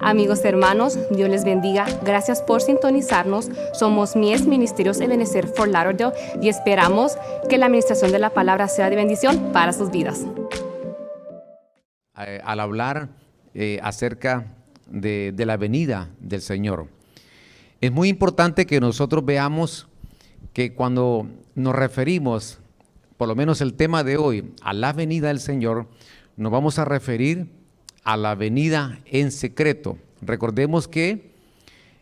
Amigos hermanos, Dios les bendiga. Gracias por sintonizarnos. Somos Mies Ministerios Ebenezer Fort Lauderdale y esperamos que la administración de la palabra sea de bendición para sus vidas. Al hablar acerca de la venida del Señor, es muy importante que nosotros veamos que cuando nos referimos, por lo menos el tema de hoy, a la venida del Señor, nos vamos a referir a la venida en secreto. Recordemos que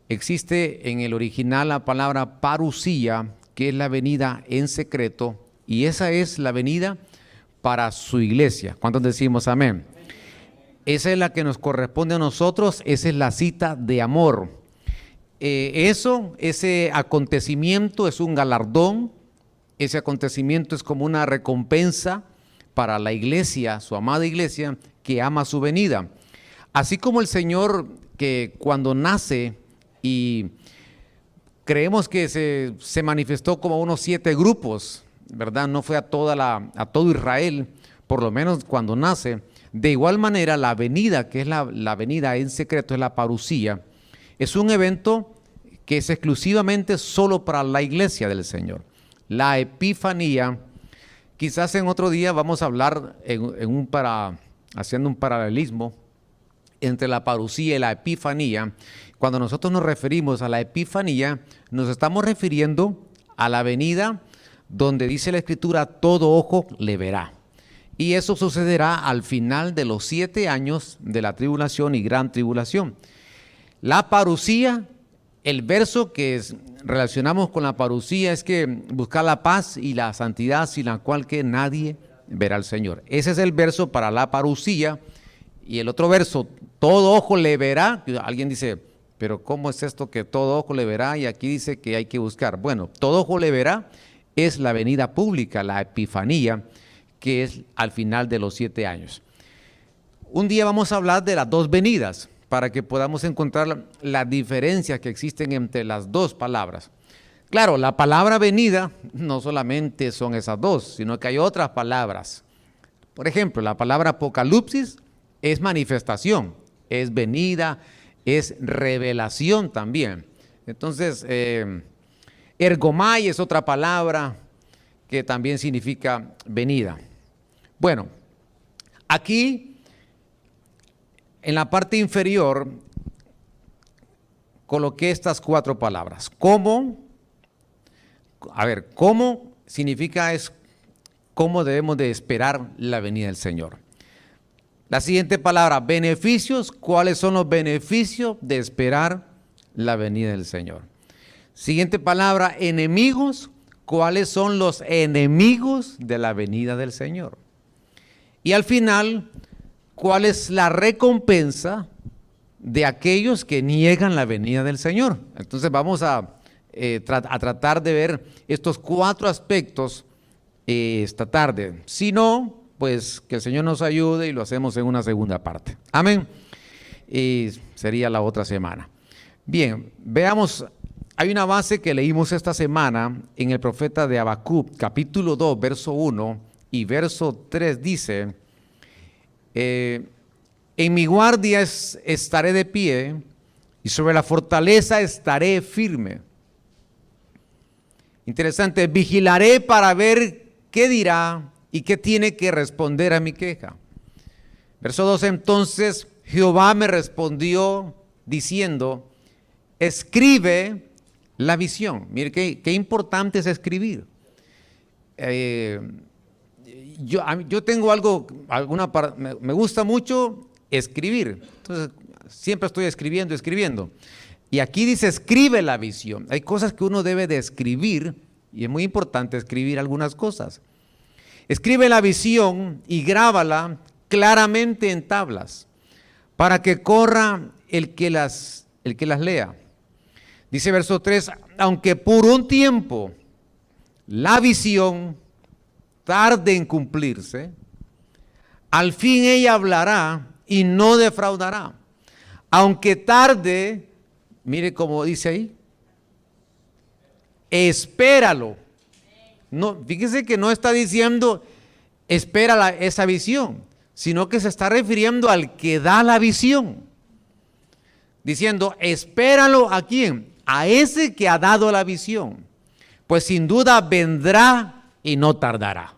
existe en el original la palabra parusía, que es la venida en secreto, y esa es la venida para su iglesia. ¿Cuántos decimos amén? Esa es la que nos corresponde a nosotros, esa es la cita de amor. Ese acontecimiento es un galardón, ese acontecimiento es como una recompensa para la iglesia, su amada iglesia, que ama su venida. Así como el Señor, que cuando nace y creemos que se manifestó como unos 7 grupos, ¿verdad? No fue a todo Israel, por lo menos cuando nace. De igual manera, la venida, que es la venida en secreto, es la parusía, es un evento que es exclusivamente solo para la iglesia del Señor. La epifanía, quizás en otro día vamos a hablar haciendo un paralelismo entre la parusía y la epifanía. Cuando nosotros nos referimos a la epifanía, nos estamos refiriendo a la venida donde dice la Escritura, todo ojo le verá. Y eso sucederá al final de los 7 años de la tribulación y gran tribulación. La parusía, el verso que relacionamos con la parusía es que buscar la paz y la santidad sin la cual que nadie verá al Señor. Ese es el verso para la parusía. Y el otro verso, todo ojo le verá. Alguien dice, pero ¿cómo es esto que todo ojo le verá? Y aquí dice que hay que buscar. Bueno, todo ojo le verá es la venida pública, la epifanía, que es al final de los 7 años. Un día vamos a hablar de las dos venidas, para que podamos encontrar las diferencias que existen entre las dos palabras. Claro, la palabra venida no solamente son esas dos, sino que hay otras palabras. Por ejemplo, la palabra apocalipsis es manifestación, es venida, es revelación también. Entonces, ergomai es otra palabra que también significa venida. Bueno, aquí en la parte inferior coloqué estas 4 palabras. ¿Cómo? A ver, ¿cómo significa es cómo debemos de esperar la venida del Señor? La siguiente palabra, beneficios. ¿Cuáles son los beneficios de esperar la venida del Señor? Siguiente palabra, enemigos. ¿Cuáles son los enemigos de la venida del Señor? Y al final, ¿cuál es la recompensa de aquellos que niegan la venida del Señor? Entonces vamos a tratar de ver estos 4 aspectos esta tarde. Si no, pues que el Señor nos ayude y lo hacemos en una segunda parte. Amén. Y sería la otra semana. Bien, veamos, hay una base que leímos esta semana en el profeta de Habacuc, capítulo 2, verso 1 y verso 3 dice, en mi guardia estaré de pie y sobre la fortaleza estaré firme. Interesante, vigilaré para ver qué dirá y qué tiene que responder a mi queja. Verso 2, entonces Jehová me respondió diciendo, escribe la visión. Mire qué importante es escribir. Yo tengo me gusta mucho escribir, entonces siempre estoy escribiendo. Y aquí dice, escribe la visión. Hay cosas que uno debe de escribir y es muy importante escribir algunas cosas. Escribe la visión y grábala claramente en tablas para que corra el que las lea. Dice verso 3, aunque por un tiempo la visión tarde en cumplirse, al fin ella hablará y no defraudará. Aunque tarde, mire cómo dice ahí, espéralo. No, fíjese que no está diciendo espera esa visión, sino que se está refiriendo al que da la visión. diciendo, espéralo ¿a quién? A ese que ha dado la visión, pues sin duda vendrá y no tardará.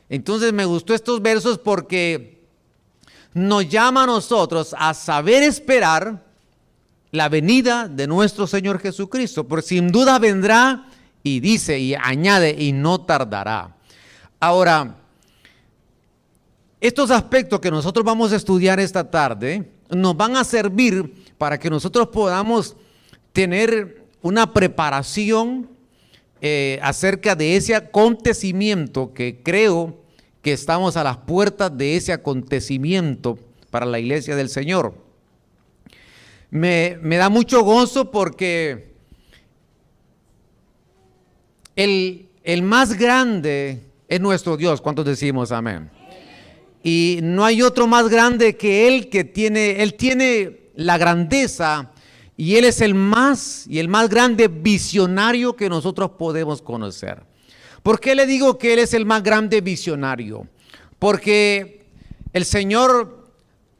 Entonces me gustó estos versos porque nos llama a nosotros a saber esperar la venida de nuestro Señor Jesucristo, porque sin duda vendrá, y dice y añade, y no tardará. Ahora, estos aspectos que nosotros vamos a estudiar esta tarde nos van a servir para que nosotros podamos tener una preparación acerca de ese acontecimiento, que creo que estamos a las puertas de ese acontecimiento para la iglesia del Señor. Me da mucho gozo porque el más grande es nuestro Dios. ¿Cuántos decimos amén? Y no hay otro más grande que Él, Él tiene la grandeza, y Él es el más grande visionario que nosotros podemos conocer. ¿Por qué le digo que Él es el más grande visionario? Porque el Señor,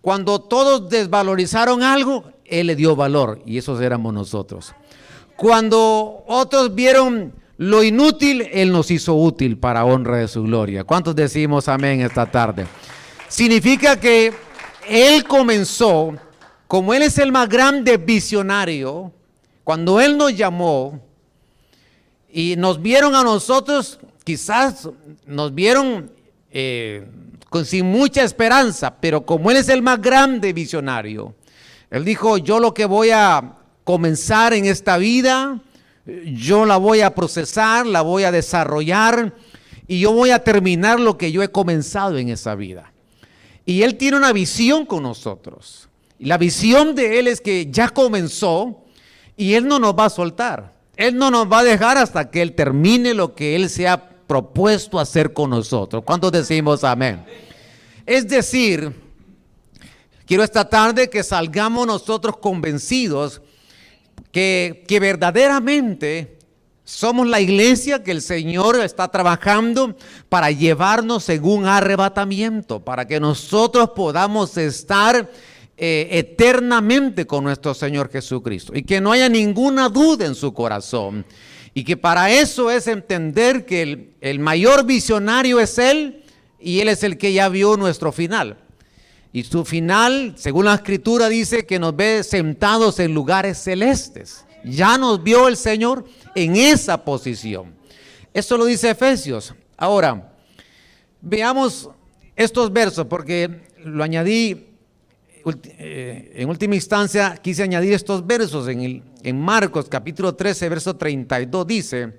cuando todos desvalorizaron algo, Él le dio valor, y esos éramos nosotros. Cuando otros vieron lo inútil, Él nos hizo útil para honra de su gloria. ¿Cuántos decimos amén esta tarde? Significa que Él comenzó, como Él es el más grande visionario, cuando Él nos llamó y nos vieron a nosotros, quizás nos vieron sin mucha esperanza, pero como Él es el más grande visionario, Él dijo, yo lo que voy a comenzar en esta vida, yo la voy a procesar, la voy a desarrollar, y yo voy a terminar lo que yo he comenzado en esa vida. Y Él tiene una visión con nosotros. Y la visión de Él es que ya comenzó y Él no nos va a soltar. Él no nos va a dejar hasta que Él termine lo que Él se ha propuesto hacer con nosotros. ¿Cuántos decimos amén? Es decir, quiero esta tarde que salgamos nosotros convencidos que verdaderamente somos la iglesia que el Señor está trabajando para llevarnos en un arrebatamiento, para que nosotros podamos estar eternamente con nuestro Señor Jesucristo, y que no haya ninguna duda en su corazón, y que para eso es entender que el mayor visionario es Él, y Él es el que ya vio nuestro final. Y su final, según la Escritura, dice que nos ve sentados en lugares celestes. Ya nos vio el Señor en esa posición. Eso lo dice Efesios. Ahora, veamos estos versos, porque lo añadí, en última instancia quise añadir estos versos en Marcos capítulo 13, verso 32, dice,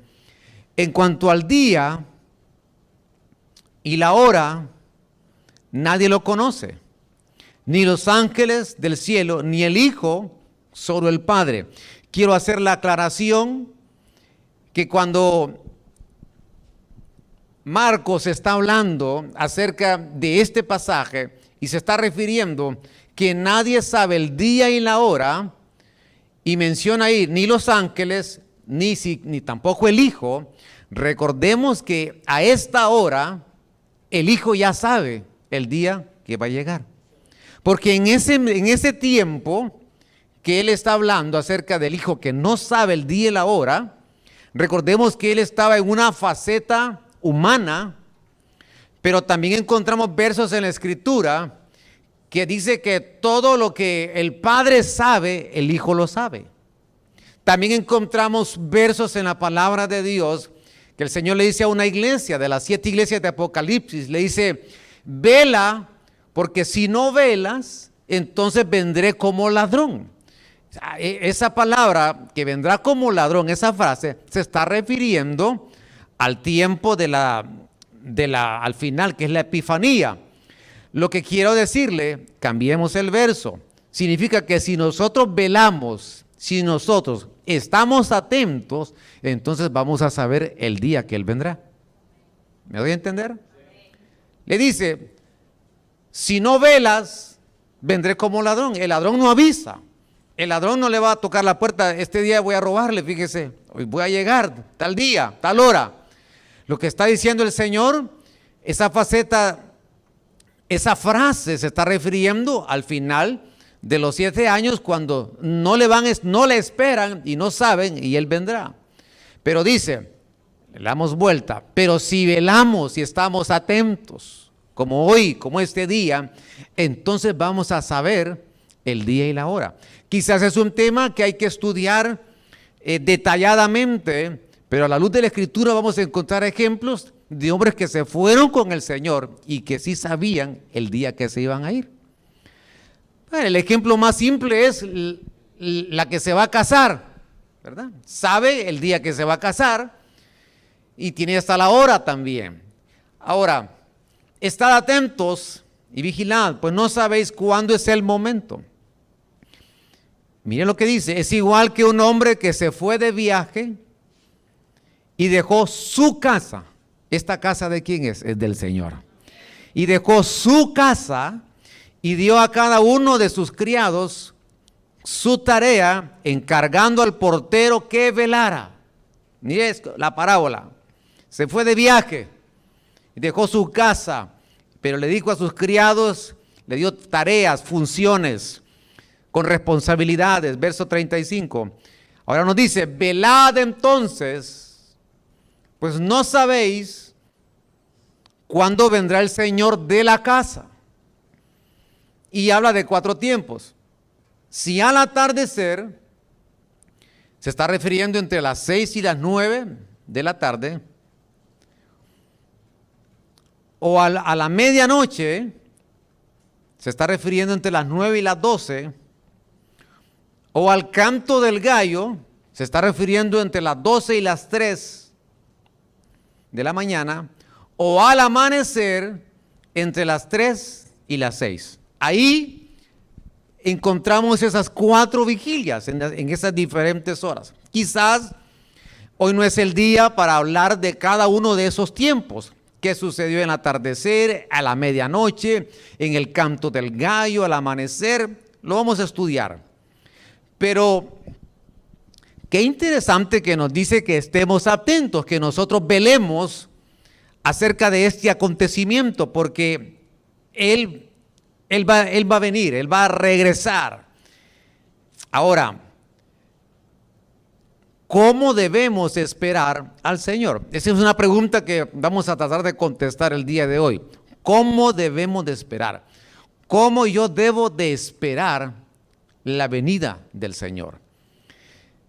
en cuanto al día y la hora, nadie lo conoce, ni los ángeles del cielo, ni el Hijo, solo el Padre. Quiero hacer la aclaración que cuando Marcos está hablando acerca de este pasaje y se está refiriendo que nadie sabe el día y la hora, y menciona ahí ni los ángeles, ni tampoco el Hijo, recordemos que a esta hora el Hijo ya sabe el día que va a llegar. Porque en ese tiempo que Él está hablando acerca del Hijo que no sabe el día y la hora, recordemos que Él estaba en una faceta humana, pero también encontramos versos en la Escritura que dice que todo lo que el Padre sabe, el Hijo lo sabe. También encontramos versos en la palabra de Dios que el Señor le dice a una iglesia, de las 7 iglesias de Apocalipsis, le dice, vela, porque si no velas, entonces vendré como ladrón. Esa palabra que vendrá como ladrón, esa frase se está refiriendo al tiempo al final, que es la Epifanía. Lo que quiero decirle, cambiemos el verso. Significa que si nosotros velamos, si nosotros estamos atentos, entonces vamos a saber el día que Él vendrá. ¿Me doy a entender? Le dice, si no velas, vendré como ladrón. El ladrón no avisa. El ladrón no le va a tocar la puerta, este día voy a robarle, fíjese, hoy voy a llegar, tal día, tal hora. Lo que está diciendo el Señor, esa faceta, esa frase se está refiriendo al final de los 7 años cuando no le esperan y no saben, y Él vendrá. Pero dice, le damos vuelta, pero si velamos y estamos atentos, como hoy, como este día, entonces vamos a saber el día y la hora. Quizás es un tema que hay que estudiar detalladamente, pero a la luz de la Escritura vamos a encontrar ejemplos de hombres que se fueron con el Señor y que sí sabían el día que se iban a ir. Bueno, el ejemplo más simple es la que se va a casar, ¿verdad? Sabe el día que se va a casar y tiene hasta la hora también. Ahora, estad atentos y vigilad, pues no sabéis cuándo es el momento. Miren lo que dice, es igual que un hombre que se fue de viaje y dejó su casa. ¿Esta casa de quién es? Es del Señor. Y dejó su casa y dio a cada uno de sus criados su tarea, encargando al portero que velara. Miren la parábola. Se fue de viaje y dejó su casa, pero le dijo a sus criados, le dio tareas, funciones, con responsabilidades. Verso 35. Ahora nos dice, velad entonces, pues no sabéis cuándo vendrá el Señor de la casa. Y habla de 4 tiempos. Si al atardecer, se está refiriendo entre las 6 y las 9 de la tarde, o a la medianoche, se está refiriendo entre las 9 y las 12, o al canto del gallo, se está refiriendo entre las 12 y las 3 de la mañana, o al amanecer entre las 3 y las 6. Ahí encontramos esas 4 vigilias en esas diferentes horas. Quizás hoy no es el día para hablar de cada uno de esos tiempos. ¿Qué sucedió en el atardecer, a la medianoche, en el canto del gallo, al amanecer? Lo vamos a estudiar. Pero qué interesante que nos dice que estemos atentos, que nosotros velemos acerca de este acontecimiento, porque Él va a venir, Él va a regresar. Ahora, ¿cómo debemos esperar al Señor? Esa es una pregunta que vamos a tratar de contestar el día de hoy. ¿Cómo debemos de esperar? ¿Cómo yo debo de esperar la venida del Señor?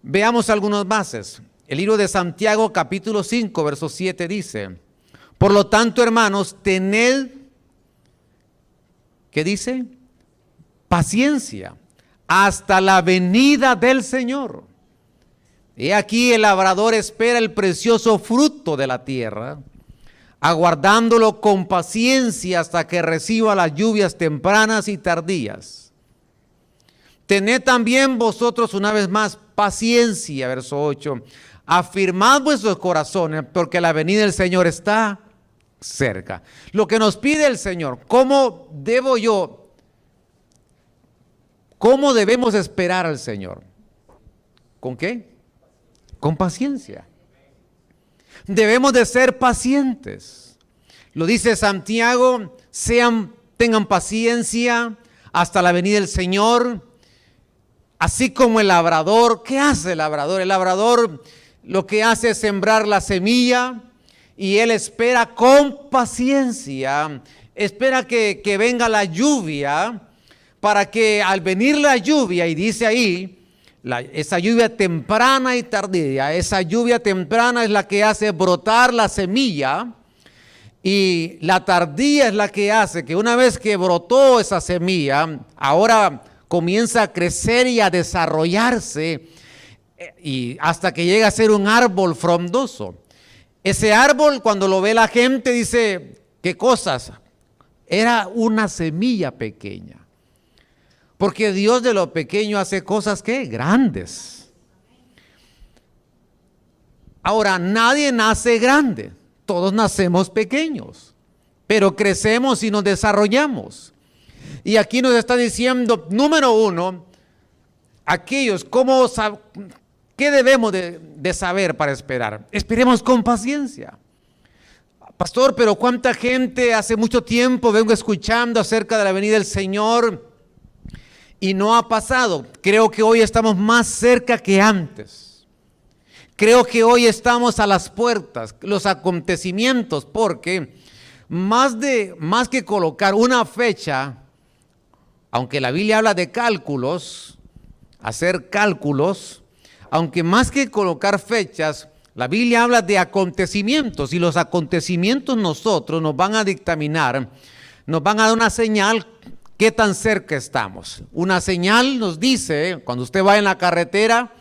Veamos algunas bases. El libro de Santiago, capítulo 5, verso 7 dice, por lo tanto, hermanos, tened, ¿qué dice? Paciencia hasta la venida del Señor. He aquí el labrador espera el precioso fruto de la tierra, aguardándolo con paciencia hasta que reciba las lluvias tempranas y tardías. Tened también vosotros una vez más paciencia, verso 8. Afirmad vuestros corazones, porque la venida del Señor está cerca. Lo que nos pide el Señor, ¿cómo debemos esperar al Señor? ¿Con qué? Con paciencia. Debemos de ser pacientes. Lo dice Santiago, tengan paciencia hasta la venida del Señor. Así como el labrador, ¿qué hace el labrador? El labrador lo que hace es sembrar la semilla y él espera con paciencia, espera que venga la lluvia, para que al venir la lluvia, y dice ahí, esa lluvia temprana y tardía, esa lluvia temprana es la que hace brotar la semilla, y la tardía es la que hace que una vez que brotó esa semilla, ahora comienza a crecer y a desarrollarse, y hasta que llega a ser un árbol frondoso. Ese árbol, cuando lo ve la gente, dice, ¿qué cosas? Era una semilla pequeña. Porque Dios de lo pequeño hace cosas, ¿qué? Grandes. Ahora, nadie nace grande. Todos nacemos pequeños. Pero crecemos y nos desarrollamos. Y aquí nos está diciendo, número 1, aquellos, ¿qué debemos de saber para esperar? Esperemos con paciencia. Pastor, pero ¿cuánta gente hace mucho tiempo vengo escuchando acerca de la venida del Señor? y no ha pasado. Creo que hoy estamos más cerca que antes. Creo que hoy estamos a las puertas, los acontecimientos, porque más que colocar una fecha, aunque la Biblia habla de cálculos, hacer cálculos, aunque más que colocar fechas, la Biblia habla de acontecimientos, y los acontecimientos nosotros nos van a dictaminar, nos van a dar una señal qué tan cerca estamos. Una señal nos dice, cuando usted va en la carretera,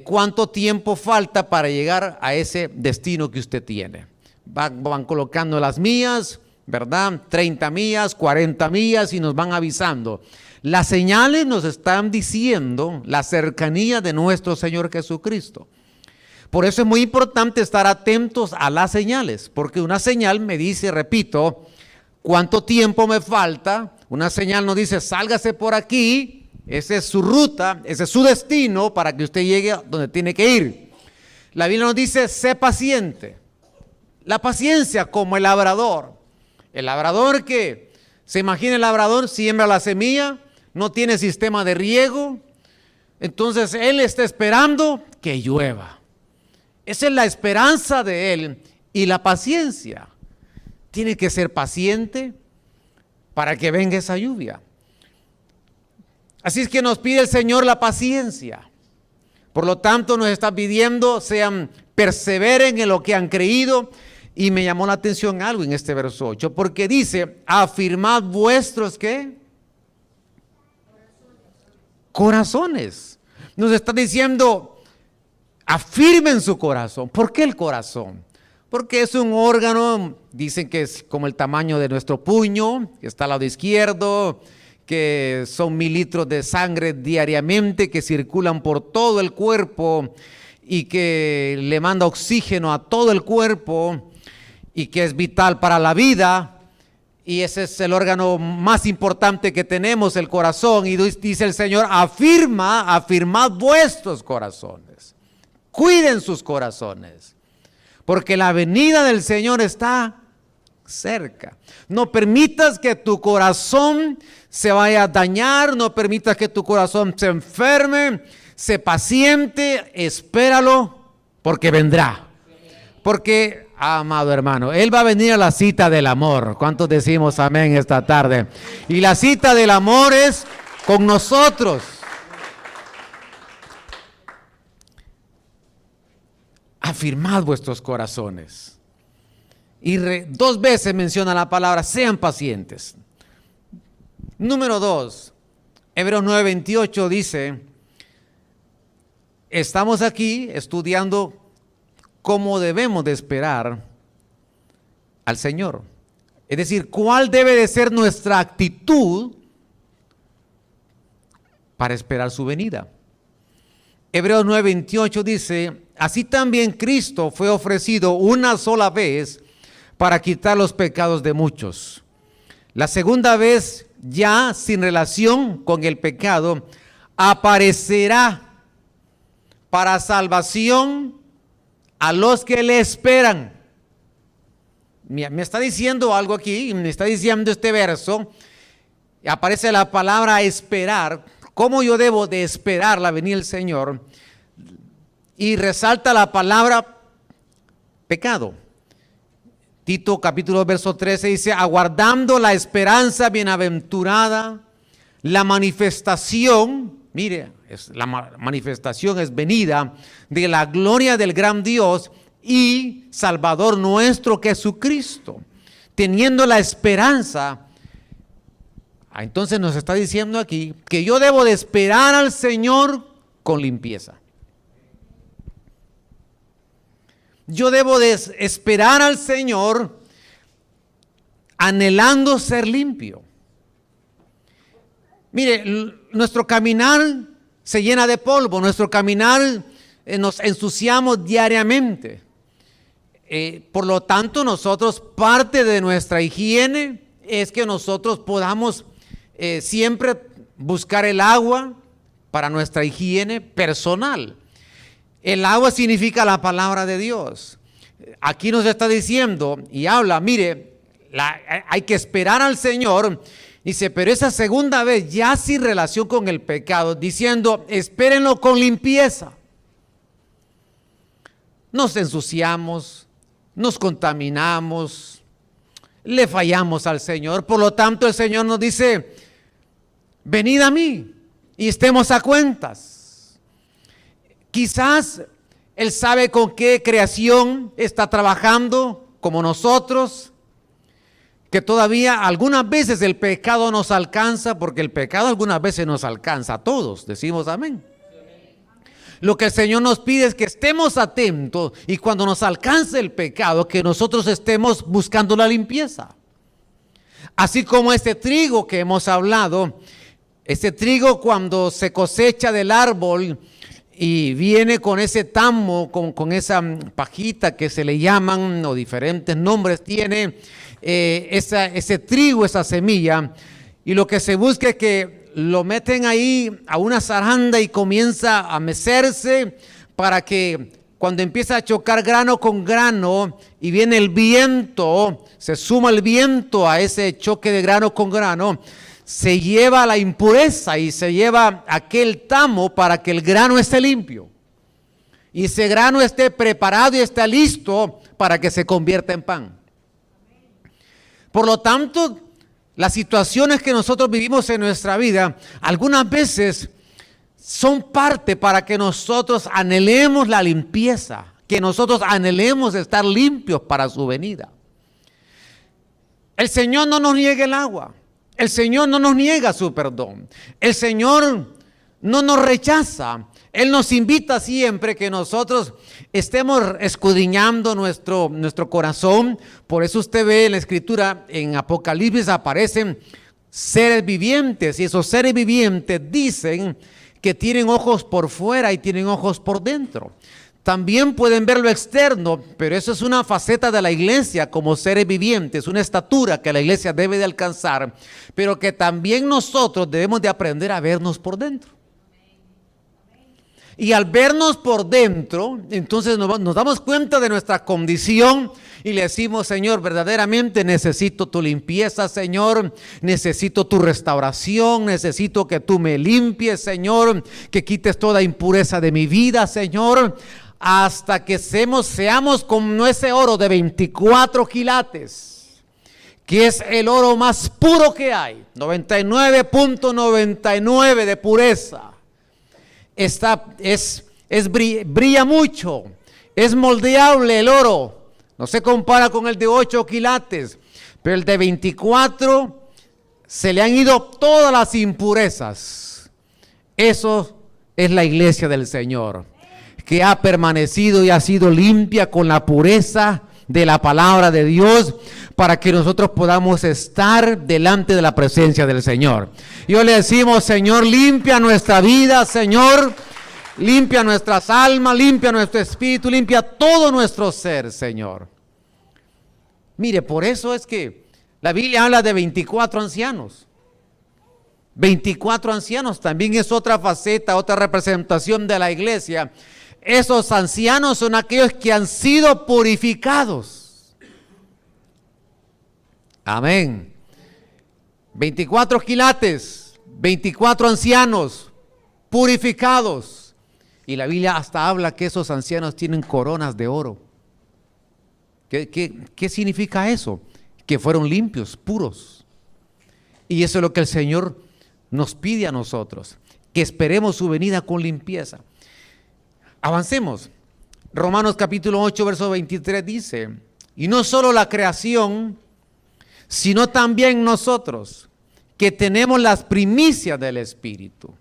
cuánto tiempo falta para llegar a ese destino que usted tiene. Van colocando las millas, ¿verdad? 30 millas, 40 millas y nos van avisando. Las señales nos están diciendo la cercanía de nuestro Señor Jesucristo. Por eso es muy importante estar atentos a las señales, porque una señal me dice, repito, cuánto tiempo me falta. Una señal nos dice, sálgase por aquí. Esa es su ruta, ese es su destino para que usted llegue a donde tiene que ir. La Biblia nos dice, sé paciente. La paciencia como el labrador. El labrador que, se imagina el labrador, siembra la semilla, no tiene sistema de riego, entonces él está esperando que llueva. Esa es la esperanza de él y la paciencia. Tiene que ser paciente para que venga esa lluvia. Así es que nos pide el Señor la paciencia. Por lo tanto, nos está pidiendo, perseveren en lo que han creído. Y me llamó la atención algo en este verso 8, porque dice, afirmad vuestros, ¿qué? Corazones. Nos está diciendo, afirmen su corazón. ¿Por qué el corazón? Porque es un órgano, dicen que es como el tamaño de nuestro puño, que está al lado izquierdo, que son 1000 litros de sangre diariamente que circulan por todo el cuerpo y que le manda oxígeno a todo el cuerpo y que es vital para la vida. Y ese es el órgano más importante que tenemos, el corazón. Y dice el Señor, afirmad vuestros corazones. Cuiden sus corazones, porque la venida del Señor está cerca. No permitas que tu corazón se vaya a dañar, no permitas que tu corazón se enferme. Sé paciente, espéralo, porque vendrá. Porque, amado hermano, Él va a venir a la cita del amor. ¿Cuántos decimos amén esta tarde? Y la cita del amor es con nosotros. Afirmad vuestros corazones. Y 2 veces menciona la palabra, sean pacientes. Número 2, Hebreos 9:28 dice, estamos aquí estudiando cómo debemos de esperar al Señor. Es decir, cuál debe de ser nuestra actitud para esperar su venida. Hebreos 9:28 dice, así también Cristo fue ofrecido una sola vez para quitar los pecados de muchos. La segunda vez, ya sin relación con el pecado, aparecerá para salvación a los que le esperan. Me está diciendo algo aquí, me está diciendo este verso, aparece la palabra esperar. ¿Cómo yo debo de esperar la venida del Señor? Y resalta la palabra pecado. Tito capítulo 2 verso 13 dice, aguardando la esperanza bienaventurada, la manifestación, mire, la manifestación es venida de la gloria del gran Dios y Salvador nuestro Jesucristo. Teniendo la esperanza, entonces nos está diciendo aquí que yo debo de esperar al Señor con limpieza. Yo debo de esperar al Señor anhelando ser limpio. Mire, nuestro caminar se llena de polvo, nuestro caminar nos ensuciamos diariamente. Por lo tanto, nosotros, parte de nuestra higiene es que nosotros podamos siempre buscar el agua para nuestra higiene personal. El agua significa la palabra de Dios. Aquí nos está diciendo y habla, mire, hay que esperar al Señor Dice, pero esa segunda vez ya sin relación con el pecado, diciendo, espérenlo con limpieza. Nos ensuciamos, nos contaminamos, le fallamos al Señor. Por lo tanto, el Señor nos dice, venid a mí y estemos a cuentas. Quizás Él sabe con qué creación está trabajando, como nosotros, que todavía algunas veces el pecado nos alcanza, porque el pecado algunas veces nos alcanza a todos, decimos amén. Lo que el Señor nos pide es que estemos atentos y cuando nos alcance el pecado, que nosotros estemos buscando la limpieza. Así como este trigo que hemos hablado, este trigo cuando se cosecha del árbol y viene con ese tamo, con esa pajita que se le llaman, o diferentes nombres tiene, ese trigo, esa semilla, y lo que se busca es que lo meten ahí a una zaranda y comienza a mecerse para que cuando empieza a chocar grano con grano y viene el viento, se suma el viento a ese choque de grano con grano, se lleva la impureza y se lleva aquel tamo para que el grano esté limpio y ese grano esté preparado y esté listo para que se convierta en pan. Por lo tanto, las situaciones que nosotros vivimos en nuestra vida, algunas veces son parte para que nosotros anhelemos la limpieza, que nosotros anhelemos estar limpios para su venida. El Señor no nos niega el agua, el Señor no nos niega su perdón, el Señor no nos rechaza. Él nos invita siempre que nosotros estemos escudriñando nuestro corazón. Por eso usted ve en la Escritura, en Apocalipsis aparecen seres vivientes. Y esos seres vivientes dicen que tienen ojos por fuera y tienen ojos por dentro. También pueden ver lo externo, pero eso es una faceta de la iglesia como seres vivientes, una estatura que la iglesia debe de alcanzar, pero que también nosotros debemos de aprender a vernos por dentro. Y al vernos por dentro, entonces nos damos cuenta de nuestra condición y le decimos, Señor, verdaderamente necesito tu limpieza, Señor, necesito tu restauración, necesito que tú me limpies, Señor, que quites toda impureza de mi vida, Señor, hasta que seamos como ese oro de 24 quilates, que es el oro más puro que hay, 99.99 de pureza. Brilla mucho, es moldeable el oro, no se compara con el de 8 quilates, pero el de 24 se le han ido todas las impurezas. Eso es la iglesia del Señor, que ha permanecido y ha sido limpia con la pureza de la palabra de Dios, para que nosotros podamos estar delante de la presencia del Señor. Y hoy le decimos, Señor, limpia nuestra vida, Señor, limpia nuestras almas, limpia nuestro espíritu, limpia todo nuestro ser, Señor. Mire, por eso es que la Biblia habla de 24 ancianos. 24 ancianos también es otra faceta, otra representación de la iglesia. Esos ancianos son aquellos que han sido purificados. Amén. 24 quilates, 24 ancianos purificados. Y la Biblia hasta habla que esos ancianos tienen coronas de oro. ¿Qué significa eso? Que fueron limpios, puros. Y eso es lo que el Señor nos pide a nosotros, que esperemos su venida con limpieza. Avancemos. Romanos capítulo 8, verso 23 dice, y no solo la creación, sino también nosotros, que tenemos las primicias del Espíritu,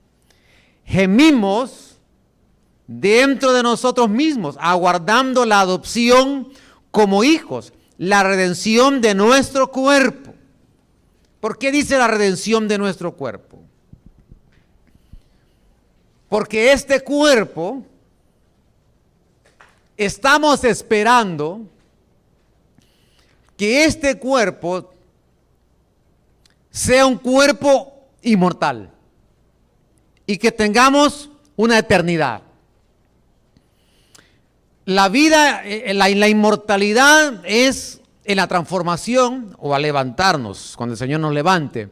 gemimos dentro de nosotros mismos, aguardando la adopción como hijos, la redención de nuestro cuerpo. ¿Por qué dice la redención de nuestro cuerpo? Porque este cuerpo estamos esperando que este cuerpo sea un cuerpo inmortal y que tengamos una eternidad. La vida, la inmortalidad es en la transformación o al levantarnos, cuando el Señor nos levante.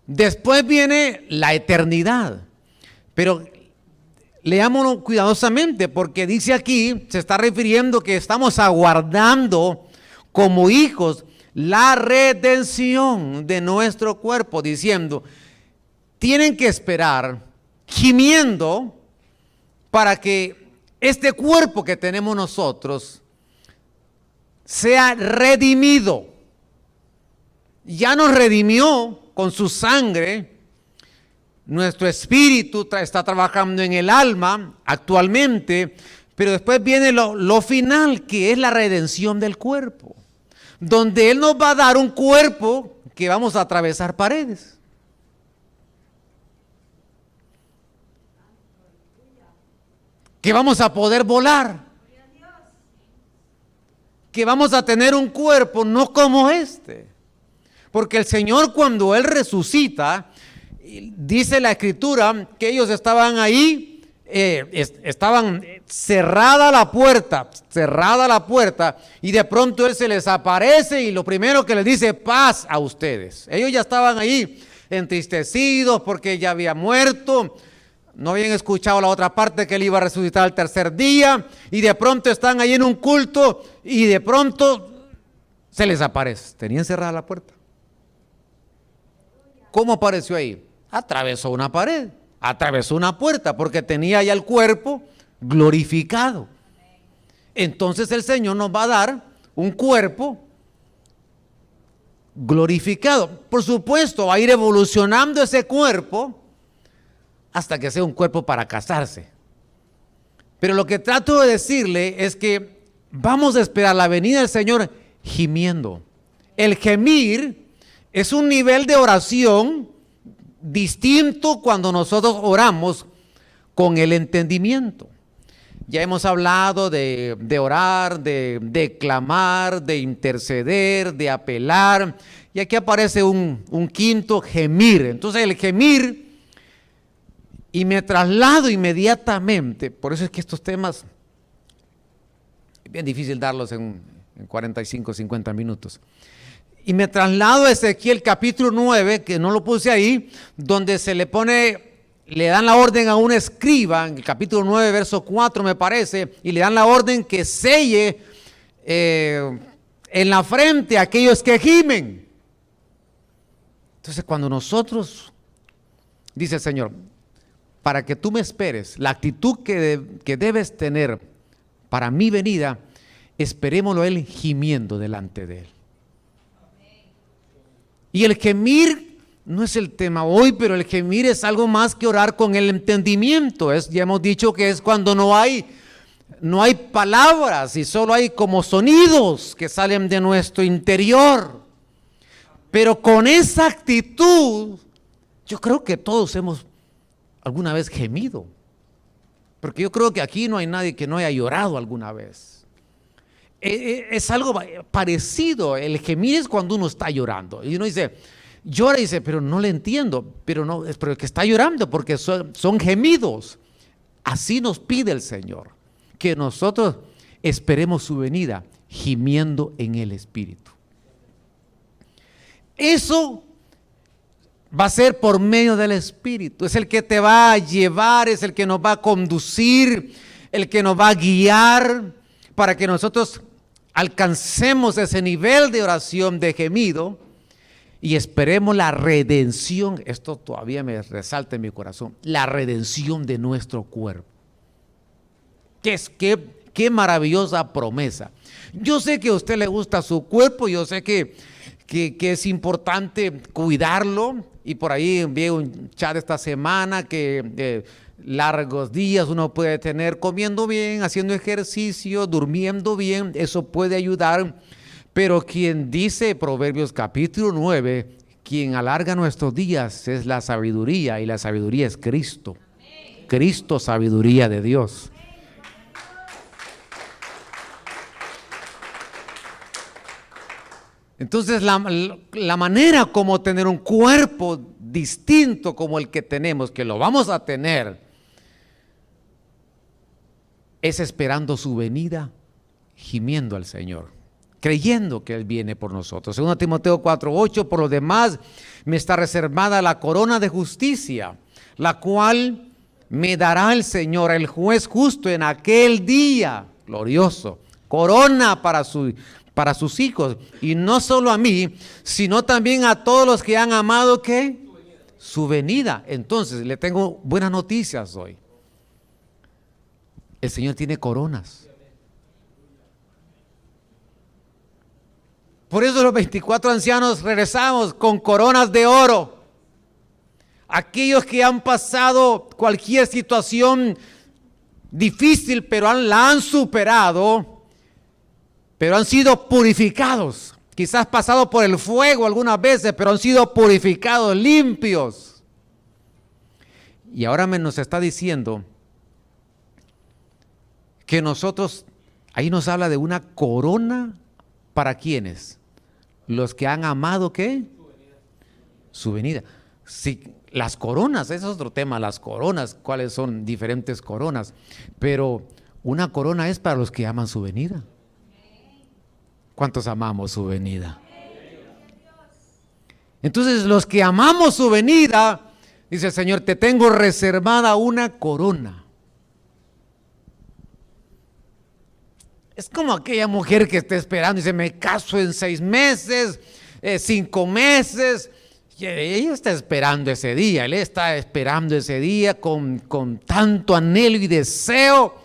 Después viene la eternidad. Pero leámoslo cuidadosamente, porque dice aquí, se está refiriendo que estamos aguardando como hijos la redención de nuestro cuerpo, diciendo, tienen que esperar gimiendo para que este cuerpo que tenemos nosotros sea redimido. Ya nos redimió con su sangre. Nuestro espíritu está trabajando en el alma actualmente, pero después viene lo final, que es la redención del cuerpo, donde Él nos va a dar un cuerpo que vamos a atravesar paredes. Que vamos a poder volar. Que vamos a tener un cuerpo no como este. Porque el Señor, cuando Él resucita, dice la Escritura que ellos estaban ahí, estaban cerrada la puerta, y de pronto Él se les aparece y lo primero que les dice, paz a ustedes. Ellos ya estaban ahí entristecidos porque ya había muerto, no habían escuchado la otra parte, que Él iba a resucitar al tercer día, y de pronto están ahí en un culto y de pronto se les aparece. Tenían cerrada la puerta. ¿Cómo apareció ahí? Atravesó una pared, atravesó una puerta, porque tenía ya el cuerpo glorificado. Entonces el Señor nos va a dar un cuerpo glorificado. Por supuesto, va a ir evolucionando ese cuerpo hasta que sea un cuerpo para casarse. Pero lo que trato de decirle es que vamos a esperar la venida del Señor gimiendo. El gemir es un nivel de oración distinto cuando nosotros oramos con el entendimiento. Ya hemos hablado de orar, de clamar, de interceder, de apelar, y aquí aparece un quinto, gemir. Entonces el gemir, y me traslado inmediatamente, por eso es que estos temas es bien difícil darlos en 45, 50 minutos. Y me traslado a Ezequiel capítulo 9, que no lo puse ahí, donde se le dan la orden a un escriba, en el capítulo 9, verso 4 me parece, y le dan la orden que selle en la frente a aquellos que gimen. Entonces cuando nosotros, dice el Señor, para que tú me esperes, la actitud que debes tener para mi venida, esperémoslo a Él gimiendo delante de Él. Y el gemir no es el tema hoy, pero el gemir es algo más que orar con el entendimiento. Ya hemos dicho que es cuando no hay palabras y solo hay como sonidos que salen de nuestro interior. Pero con esa actitud, yo creo que todos hemos alguna vez gemido. Porque yo creo que aquí no hay nadie que no haya llorado alguna vez. Es algo parecido. El gemir es cuando uno está llorando y uno dice, llora, y dice, pero no le entiendo, pero es que está llorando porque son gemidos. Así nos pide el Señor, que nosotros esperemos su venida gimiendo en el Espíritu. Eso va a ser por medio del Espíritu. Es el que te va a llevar, es el que nos va a conducir, el que nos va a guiar para que nosotros alcancemos ese nivel de oración, de gemido, y esperemos la redención. Esto todavía me resalta en mi corazón, la redención de nuestro cuerpo. Qué maravillosa promesa. Yo sé que a usted le gusta su cuerpo, yo sé que es importante cuidarlo, y por ahí envié un chat esta semana que largos días uno puede tener comiendo bien, haciendo ejercicio, durmiendo bien, eso puede ayudar. Pero quien dice Proverbios capítulo 9, quien alarga nuestros días es la sabiduría, y la sabiduría es Cristo. Cristo, sabiduría de Dios. Entonces la manera como tener un cuerpo distinto como el que tenemos, que lo vamos a tener, es esperando su venida, gimiendo al Señor. creyendo que Él viene por nosotros. 2 Timoteo 4:8, por lo demás me está reservada la corona de justicia, la cual me dará el Señor, el juez justo, en aquel día glorioso. Corona para sus hijos, y no solo a mí, sino también a todos los que han amado, ¿qué? Su venida. Entonces, le tengo buenas noticias hoy. El Señor tiene coronas. Por eso los 24 ancianos regresamos con coronas de oro. Aquellos que han pasado cualquier situación difícil, pero la han superado, pero han sido purificados. Quizás pasado por el fuego algunas veces, pero han sido purificados, limpios. Y ahora nos está diciendo que nosotros, ahí nos habla de una corona. ¿Para quiénes? Los que han amado, ¿qué? Su venida. Sí, las coronas, ese es otro tema, las coronas, cuáles son diferentes coronas. Pero una corona es para los que aman su venida. ¿Cuántos amamos su venida? Entonces, los que amamos su venida, dice el Señor, te tengo reservada una corona. Es como aquella mujer que está esperando y dice, me caso en 6 meses, 5 meses. Y ella está esperando ese día, él está esperando ese día con tanto anhelo y deseo.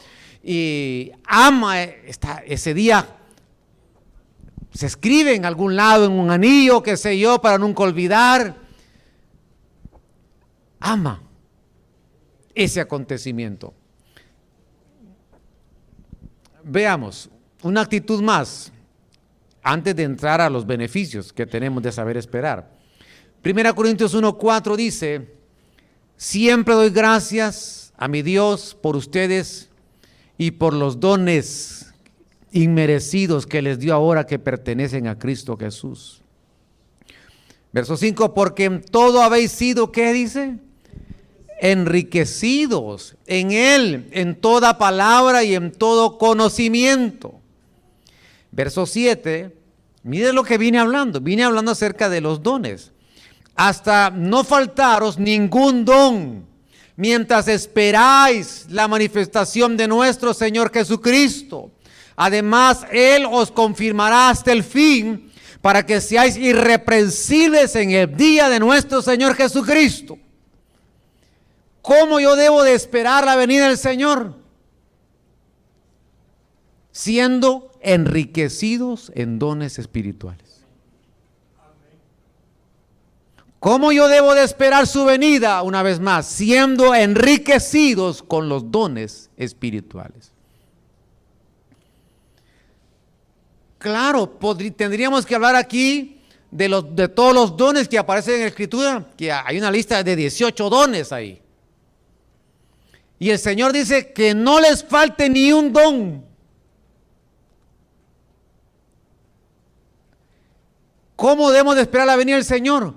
Y ama ese día. Se escribe en algún lado, en un anillo, qué sé yo, para nunca olvidar. Ama ese acontecimiento. Veamos, una actitud más, antes de entrar a los beneficios que tenemos de saber esperar. 1 Corintios 1:4 dice, siempre doy gracias a mi Dios por ustedes y por los dones inmerecidos que les dio ahora que pertenecen a Cristo Jesús. Verso 5, porque en todo habéis sido, ¿qué dice? Enriquecidos en Él, en toda palabra y en todo conocimiento. Verso 7, mire lo que viene hablando acerca de los dones. Hasta no faltaros ningún don, mientras esperáis la manifestación de nuestro Señor Jesucristo. Además, Él os confirmará hasta el fin, para que seáis irreprensibles en el día de nuestro Señor Jesucristo. ¿Cómo yo debo de esperar la venida del Señor? Siendo enriquecidos en dones espirituales. ¿Cómo yo debo de esperar su venida? Una vez más, siendo enriquecidos con los dones espirituales. Claro, tendríamos que hablar aquí de todos los dones que aparecen en la Escritura, que hay una lista de 18 dones ahí. Y el Señor dice que no les falte ni un don. ¿Cómo debemos de esperar la venida del Señor?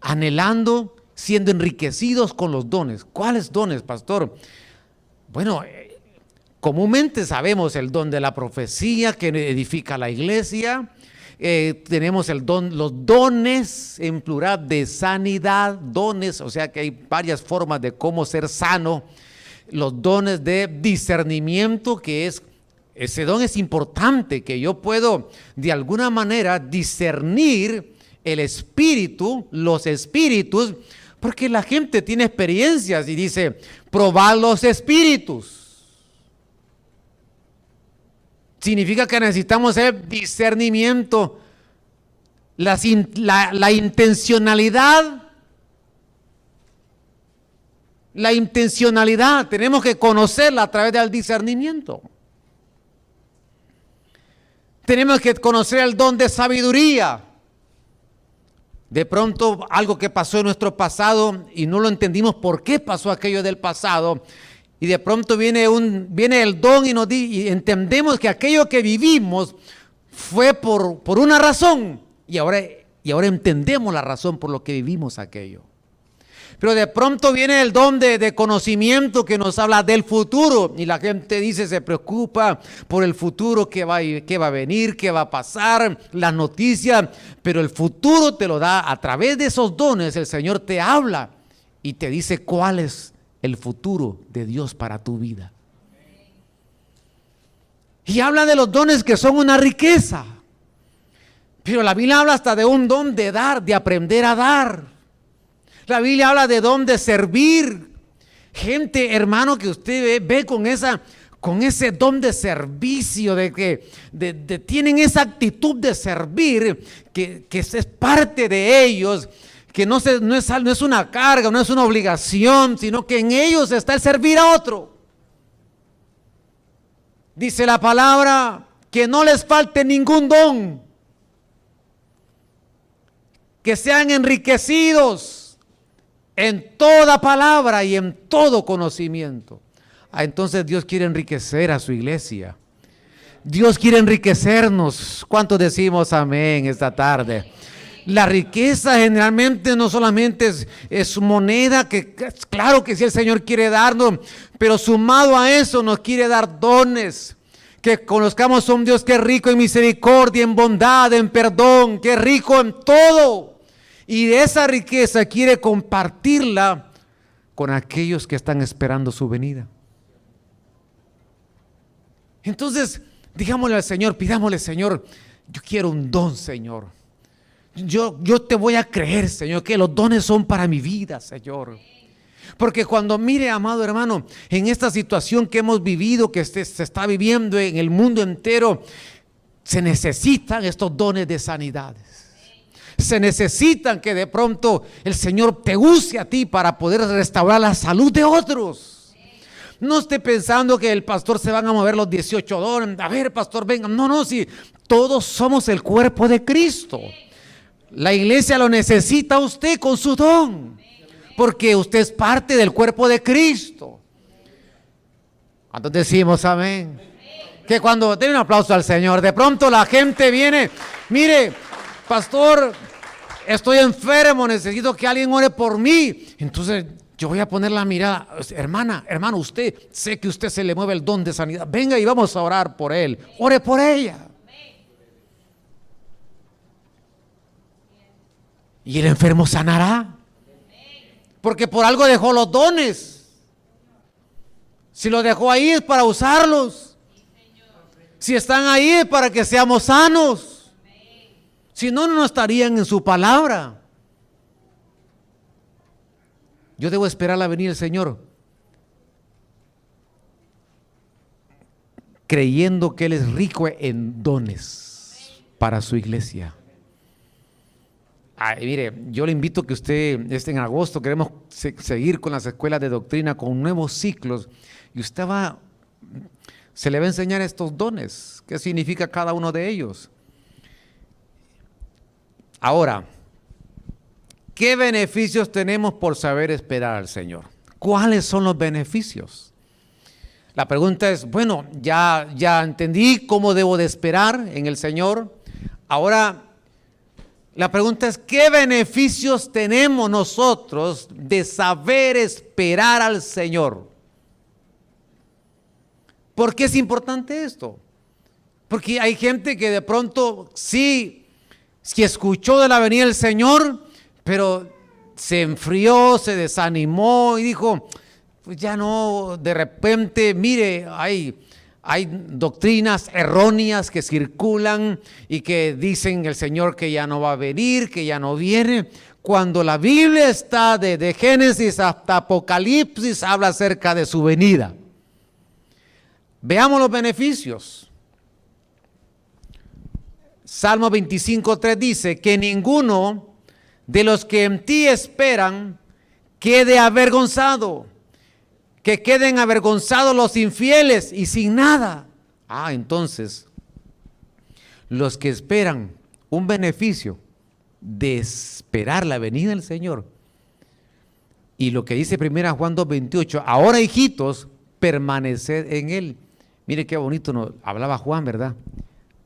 Anhelando, siendo enriquecidos con los dones. ¿Cuáles dones, pastor? Bueno, comúnmente sabemos el don de la profecía que edifica la iglesia. Tenemos los dones en plural de sanidad, dones, o sea que hay varias formas de cómo ser sano. Los dones de discernimiento, que ese don es importante, que yo puedo de alguna manera discernir el espíritu, los espíritus, porque la gente tiene experiencias y dice, probad los espíritus. Significa que necesitamos el discernimiento, la intencionalidad. La intencionalidad tenemos que conocerla a través del discernimiento. Tenemos que conocer el don de sabiduría. De pronto algo que pasó en nuestro pasado y no lo entendimos por qué pasó aquello del pasado. Y de pronto viene el don y entendemos que aquello que vivimos fue por una razón. Y ahora entendemos la razón por lo que vivimos aquello. Pero de pronto viene el don de conocimiento que nos habla del futuro y la gente dice, se preocupa por el futuro, qué va a venir, qué va a pasar, las noticias, pero el futuro te lo da a través de esos dones. El Señor te habla y te dice cuál es el futuro de Dios para tu vida. Y habla de los dones que son una riqueza, pero la Biblia habla hasta de un don de dar, de aprender a dar. La Biblia habla de don de servir. Gente, hermano, que usted ve con ese don de servicio, de que tienen esa actitud de servir, que es parte de ellos, que no es una carga, no es una obligación, sino que en ellos está el servir a otro. Dice la palabra que no les falte ningún don, que sean enriquecidos en toda palabra y en todo conocimiento. Entonces Dios quiere enriquecer a su iglesia. Dios quiere enriquecernos. ¿Cuántos decimos amén esta tarde? La riqueza generalmente no solamente es moneda, que claro que sí el Señor quiere darnos, pero sumado a eso nos quiere dar dones. Que conozcamos a un Dios que es rico en misericordia, en bondad, en perdón, que es rico en todo. Y de esa riqueza quiere compartirla con aquellos que están esperando su venida. Entonces, digámosle al Señor, pidámosle, Señor, yo quiero un don, Señor. Yo te voy a creer, Señor, que los dones son para mi vida, Señor. Porque cuando mire, amado hermano, en esta situación que hemos vivido, que se está viviendo en el mundo entero, se necesitan estos dones de sanidades. Se necesitan que de pronto el Señor te use a ti para poder restaurar la salud de otros. No esté pensando que el pastor se van a mover los 18 dones. A ver, pastor, venga. No, si todos somos el cuerpo de Cristo. La iglesia lo necesita a usted con su don, porque usted es parte del cuerpo de Cristo. ¿Cuántos decimos amén? Que cuando den un aplauso al Señor, de pronto la gente viene, mire, pastor, estoy enfermo, necesito que alguien ore por mí. Entonces yo voy a poner la mirada, hermano, usted, sé que usted se le mueve el don de sanidad, venga y vamos a orar por él, ore por ella. Y el enfermo sanará, porque por algo dejó los dones. Si los dejó ahí es para usarlos. Si están ahí es para que seamos sanos. Si no, no estarían en su palabra. Yo debo esperar la venida del Señor, creyendo que Él es rico en dones para su iglesia. Mire, yo le invito a que usted, en agosto, queremos seguir con las escuelas de doctrina, con nuevos ciclos, y usted se le va a enseñar estos dones, qué significa cada uno de ellos. Ahora, ¿qué beneficios tenemos por saber esperar al Señor? ¿Cuáles son los beneficios? La pregunta es, bueno, ya entendí cómo debo de esperar en el Señor. Ahora, la pregunta es, ¿qué beneficios tenemos nosotros de saber esperar al Señor? ¿Por qué es importante esto? Porque hay gente que de pronto sí escuchó de la venida del Señor, pero se enfrió, se desanimó y dijo, pues ya no, de repente, mire, hay doctrinas erróneas que circulan y que dicen el Señor que ya no va a venir, que ya no viene, cuando la Biblia está de Génesis hasta Apocalipsis, habla acerca de su venida. Veamos los beneficios. Salmo 25:3 dice que ninguno de los que en ti esperan quede avergonzado. Que queden avergonzados los infieles y sin nada. Entonces, los que esperan un beneficio de esperar la venida del Señor. Y lo que dice 1 Juan 2:28, ahora hijitos, permaneced en Él. Mire qué bonito nos hablaba Juan, ¿verdad?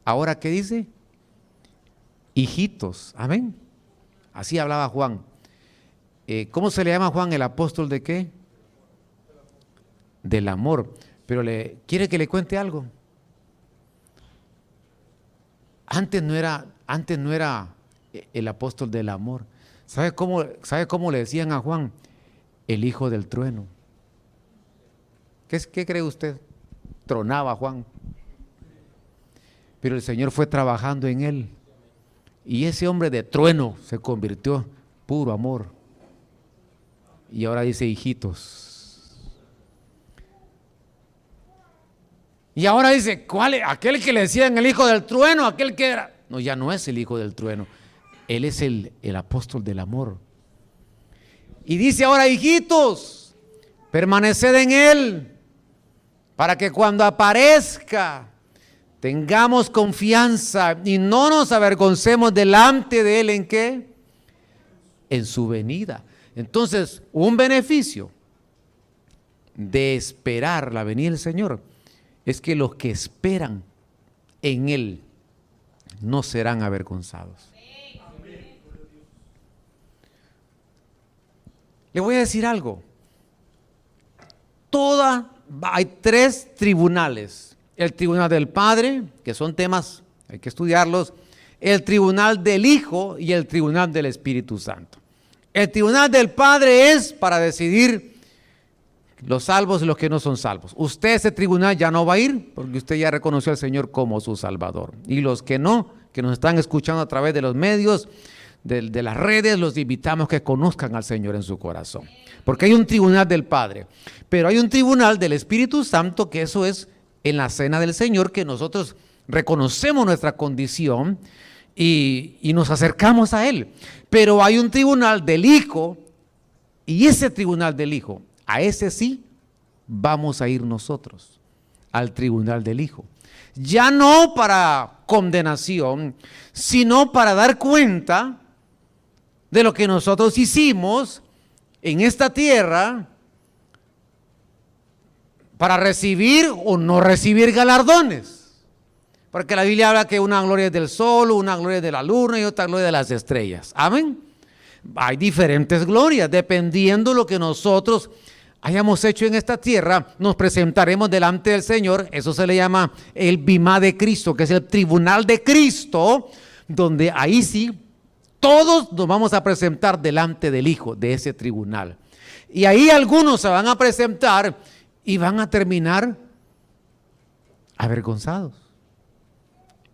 Ahora, ¿qué dice? Hijitos, amén. Así hablaba Juan. ¿cómo se le llama a Juan el apóstol de qué? Del amor. Pero ¿quiere que le cuente algo? Antes no era el apóstol del amor. ¿Sabe cómo le decían a Juan? El hijo del trueno. ¿Qué cree usted? Tronaba Juan. Pero el Señor fue trabajando en él. Y ese hombre de trueno se convirtió puro amor. Y ahora dice hijitos. Y ahora dice, ¿cuál es? Aquel que le decían el hijo del trueno, aquel que era. No, ya no es el hijo del trueno. Él es el apóstol del amor. Y dice ahora, hijitos, permaneced en él, para que cuando aparezca tengamos confianza y no nos avergoncemos delante de él. ¿En qué? En su venida. Entonces, un beneficio de esperar la venida del Señor es que los que esperan en él no serán avergonzados. Le voy a decir algo. Hay 3 tribunales. El tribunal del Padre, que son temas, hay que estudiarlos. El tribunal del Hijo y el tribunal del Espíritu Santo. El tribunal del Padre es para decidir los salvos y los que no son salvos. Usted a ese tribunal ya no va a ir porque usted ya reconoció al Señor como su Salvador. Y los que no, que nos están escuchando a través de los medios, de las redes, los invitamos que conozcan al Señor en su corazón. Porque hay un tribunal del Padre, pero hay un tribunal del Espíritu Santo, que eso es en la cena del Señor, que nosotros reconocemos nuestra condición y nos acercamos a Él. Pero hay un tribunal del Hijo, y ese tribunal del Hijo, a ese sí vamos a ir nosotros, al tribunal del Hijo. Ya no para condenación, sino para dar cuenta de lo que nosotros hicimos en esta tierra para recibir o no recibir galardones. Porque la Biblia habla que una gloria es del sol, una gloria es de la luna y otra gloria de las estrellas. Amén. Hay diferentes glorias, dependiendo de lo que nosotros hayamos hecho en esta tierra, nos presentaremos delante del Señor. Eso se le llama el bimá de Cristo, que es el tribunal de Cristo, donde ahí sí todos nos vamos a presentar delante del Hijo de ese tribunal. Y ahí algunos se van a presentar y van a terminar avergonzados.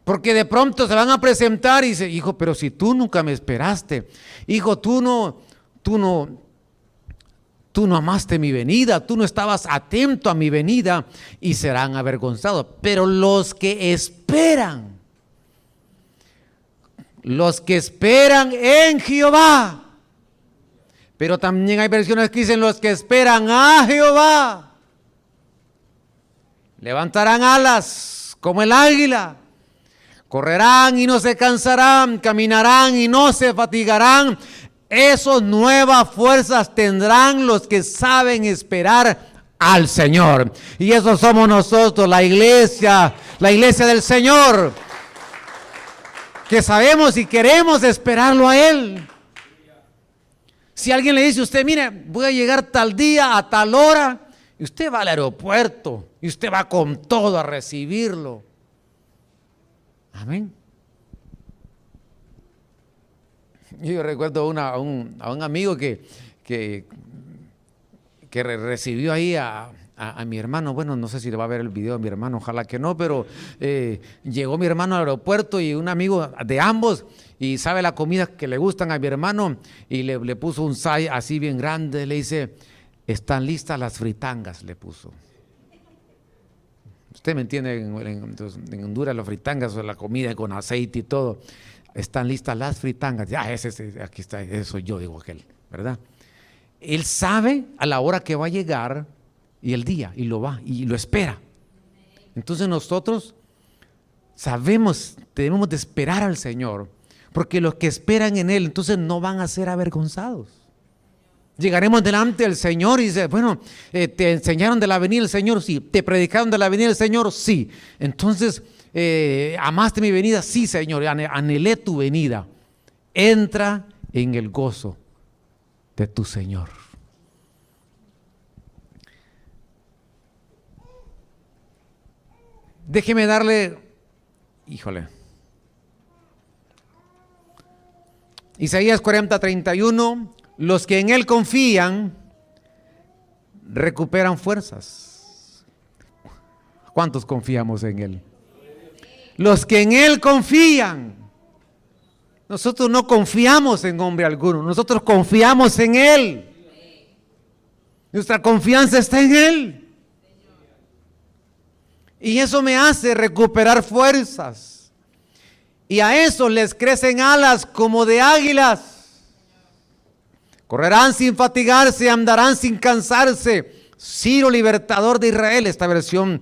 Porque de pronto se van a presentar y dicen, hijo, pero si tú nunca me esperaste, hijo, tú no amaste mi venida, tú no estabas atento a mi venida, y serán avergonzados. Pero los que esperan en Jehová, pero también hay versiones que dicen los que esperan a Jehová, levantarán alas como el águila, correrán y no se cansarán, caminarán y no se fatigarán. Esas nuevas fuerzas tendrán los que saben esperar al Señor. Y eso somos nosotros, la iglesia del Señor, que sabemos y queremos esperarlo a Él. Si alguien le dice a usted, mire, voy a llegar tal día, a tal hora, y usted va al aeropuerto, y usted va con todo a recibirlo. Amén. Yo recuerdo a un amigo que recibió ahí a mi hermano. Bueno, no sé si le va a ver el video a mi hermano, ojalá que no, pero llegó mi hermano al aeropuerto y un amigo de ambos, y sabe la comida que le gustan a mi hermano, y le puso un say así bien grande, le dice, están listas las fritangas, le puso. Usted me entiende, en Honduras las fritangas son la comida con aceite y todo. Están listas las fritangas. Ese, aquí está, eso soy yo, digo aquel, ¿verdad? Él sabe a la hora que va a llegar y el día, y lo va, y lo espera. Entonces nosotros sabemos, debemos de esperar al Señor, porque los que esperan en Él, entonces no van a ser avergonzados. Llegaremos delante del Señor y dice, bueno, ¿te enseñaron de la venida del Señor? Sí. ¿Te predicaron de la venida del Señor? Sí. Entonces, ¿amaste mi venida? Sí, Señor, anhelé tu venida. Entra en el gozo de tu Señor. Déjeme darle, Isaías 40:31, los que en Él confían recuperan fuerzas. ¿Cuántos confiamos en Él? Los que en Él confían. Nosotros no confiamos en hombre alguno, nosotros confiamos en Él. Nuestra confianza está en Él. Y eso me hace recuperar fuerzas. Y a eso les crecen alas como de águilas. Correrán sin fatigarse, andarán sin cansarse. Ciro, libertador de Israel. Esta versión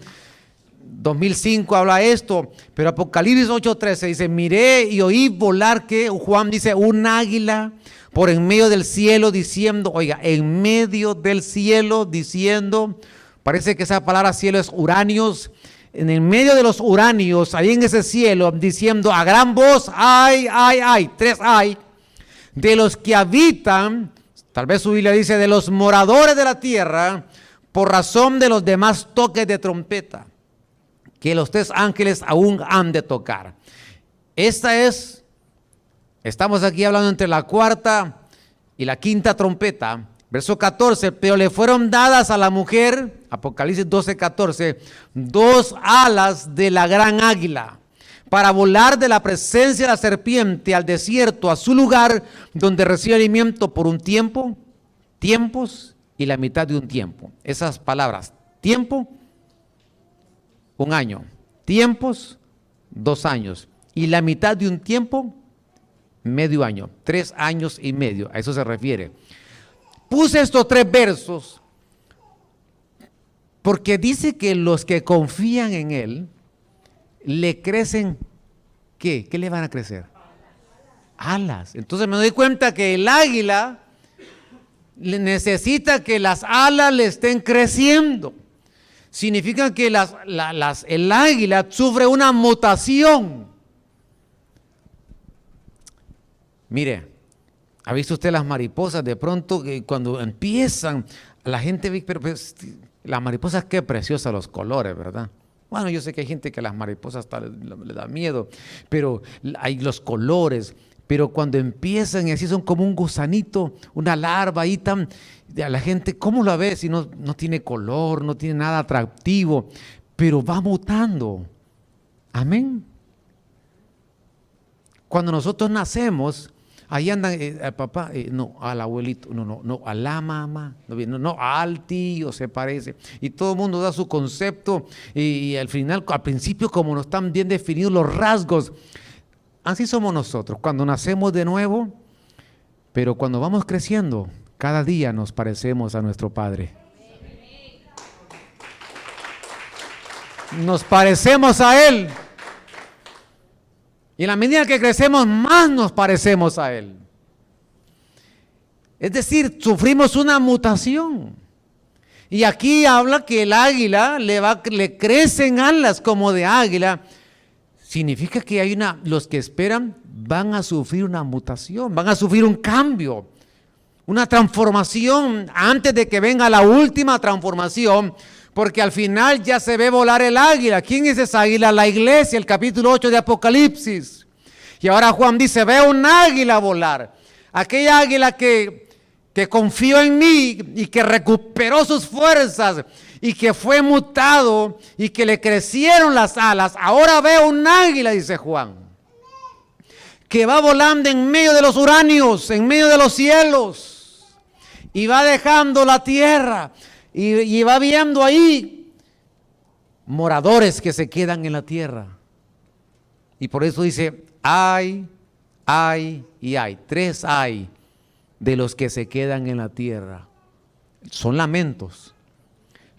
2005 habla esto. Pero Apocalipsis 8:13 dice: miré y oí volar, que Juan dice, un águila por en medio del cielo diciendo, oiga, en medio del cielo diciendo, parece que esa palabra cielo es uranios. En el medio de los uranios, ahí en ese cielo, diciendo a gran voz, ay, ay, ay, tres ay, de los que habitan, tal vez su Biblia dice, de los moradores de la tierra, por razón de los demás toques de trompeta, que los tres ángeles aún han de tocar. Estamos aquí hablando entre la cuarta y la quinta trompeta. Verso 14, pero le fueron dadas a la mujer, Apocalipsis 12:14, 2 alas de la gran águila, para volar de la presencia de la serpiente al desierto, a su lugar donde recibe alimento por un tiempo, tiempos y la mitad de un tiempo. Esas palabras, tiempo, un año, tiempos, 2 años, y la mitad de un tiempo, medio año, 3 años y medio, a eso se refiere. Puse estos 3 versos porque dice que los que confían en Él le crecen, ¿qué? ¿Qué le van a crecer? Alas. Entonces me doy cuenta que el águila necesita que las alas le estén creciendo. Significa que el águila sufre una mutación. Mire, ¿ha visto usted las mariposas? De pronto, cuando empiezan, la gente ve, pero pues, las mariposas, qué preciosas los colores, ¿verdad? Bueno, yo sé que hay gente que a las mariposas le da miedo, pero hay los colores. Pero cuando empiezan y así son como un gusanito, una larva ahí tan, a la gente, ¿cómo la ve? Si no tiene color, no tiene nada atractivo, pero va mutando. Amén. Cuando nosotros nacemos, ahí andan al papá, no, al abuelito, no, a la mamá, no, al tío se parece. Y todo el mundo da su concepto y al final, al principio, como no están bien definidos los rasgos, así somos nosotros, cuando nacemos de nuevo, pero cuando vamos creciendo, cada día nos parecemos a nuestro Padre. Nos parecemos a Él. Y en la medida que crecemos, más nos parecemos a Él. Es decir, sufrimos una mutación. Y aquí habla que el águila le crecen alas como de águila. Significa que los que esperan van a sufrir una mutación, van a sufrir un cambio, una transformación antes de que venga la última transformación. Porque al final ya se ve volar el águila. ¿Quién es esa águila? La iglesia, el capítulo 8 de Apocalipsis. Y ahora Juan dice, veo un águila volar. Aquella águila que confió en mí y que recuperó sus fuerzas y que fue mutado y que le crecieron las alas. Ahora veo un águila, dice Juan, que va volando en medio de los uranios, en medio de los cielos. Y va dejando la tierra. Y va viendo ahí moradores que se quedan en la tierra. Y por eso dice, ay, y hay. 3 hay de los que se quedan en la tierra. Son lamentos.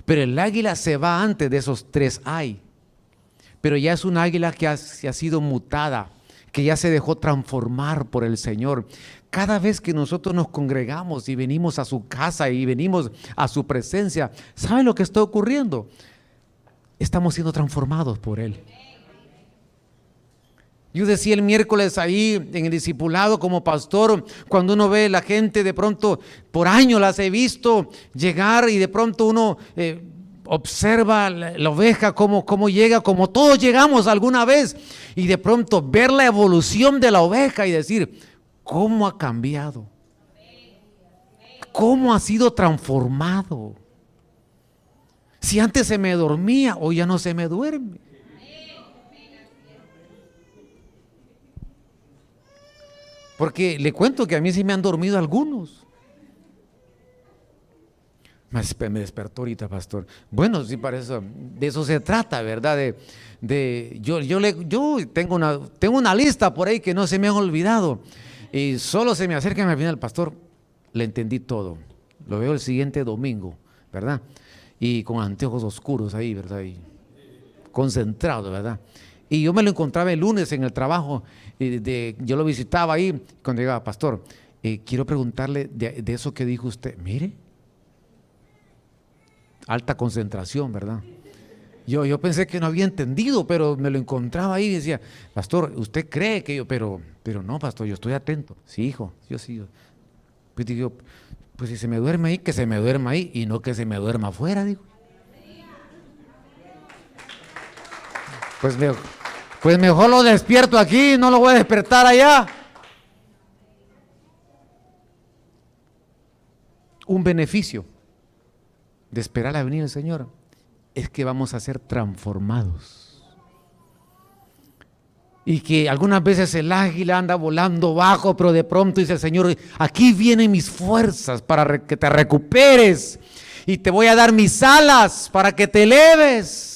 Pero el águila se va antes de esos 3 hay. Pero ya es un águila que ha sido mutada, que ya se dejó transformar por el Señor. Cada vez que nosotros nos congregamos y venimos a su casa y venimos a su presencia, ¿saben lo que está ocurriendo? Estamos siendo transformados por Él. Yo decía el miércoles ahí en el discipulado como pastor, cuando uno ve la gente de pronto, por años las he visto llegar y de pronto uno observa la oveja cómo llega, como todos llegamos alguna vez, y de pronto ver la evolución de la oveja y decir, ¿cómo ha cambiado? ¿Cómo ha sido transformado? Si antes se me dormía, hoy ya no se me duerme. Porque le cuento que a mí sí me han dormido algunos. Me despertó ahorita, pastor. Bueno, sí, para eso, de eso se trata, ¿verdad? Yo tengo una lista por ahí que no se me han olvidado. Y solo se me acercan al final, pastor, le entendí todo. Lo veo el siguiente domingo, ¿verdad? Y con anteojos oscuros ahí, ¿verdad? Y concentrado, ¿verdad? Y yo me lo encontraba el lunes en el trabajo. Yo lo visitaba ahí. Cuando llegaba, pastor, quiero preguntarle de eso que dijo usted. Mire, alta concentración, ¿verdad? Yo pensé que no había entendido, pero me lo encontraba ahí y decía, pastor, ¿usted cree que yo? Pero no, pastor, yo estoy atento. Sí, hijo, yo sí. Pues digo, pues si se me duerme ahí, que se me duerma ahí y no que se me duerma afuera, digo. Pues mejor lo despierto aquí, no lo voy a despertar allá. Un beneficio de esperar la venida del Señor es que vamos a ser transformados. Y que algunas veces el águila anda volando bajo, pero de pronto dice el Señor, aquí vienen mis fuerzas para que te recuperes y te voy a dar mis alas para que te eleves.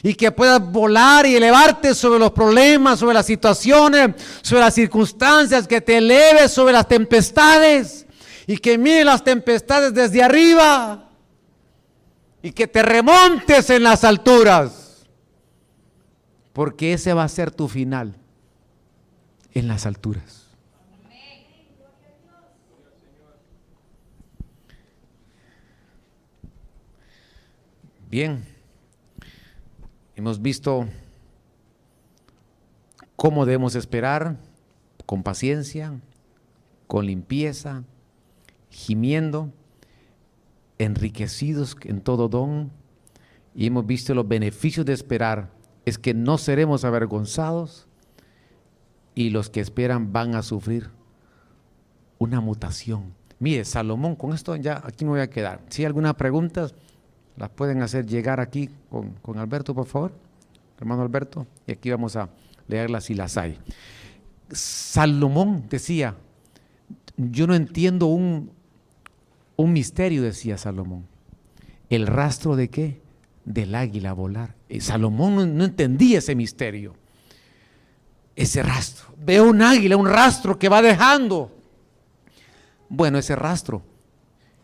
Y que puedas volar y elevarte sobre los problemas, sobre las situaciones, sobre las circunstancias, que te eleves sobre las tempestades y que mires las tempestades desde arriba y que te remontes en las alturas, porque ese va a ser tu final, en las alturas. Bien. Hemos visto cómo debemos esperar, con paciencia, con limpieza, gimiendo, enriquecidos en todo don. Y hemos visto los beneficios de esperar, es que no seremos avergonzados y los que esperan van a sufrir una mutación. Mire, Salomón, con esto ya aquí me voy a quedar. Si hay alguna pregunta, las pueden hacer llegar aquí con Alberto, por favor, hermano Alberto, y aquí vamos a leerlas si las hay. Salomón decía, yo no entiendo un misterio, decía Salomón. ¿El rastro de qué? Del águila volar. Salomón no entendía ese misterio, ese rastro. Veo un águila, un rastro que va dejando. Bueno, ese rastro,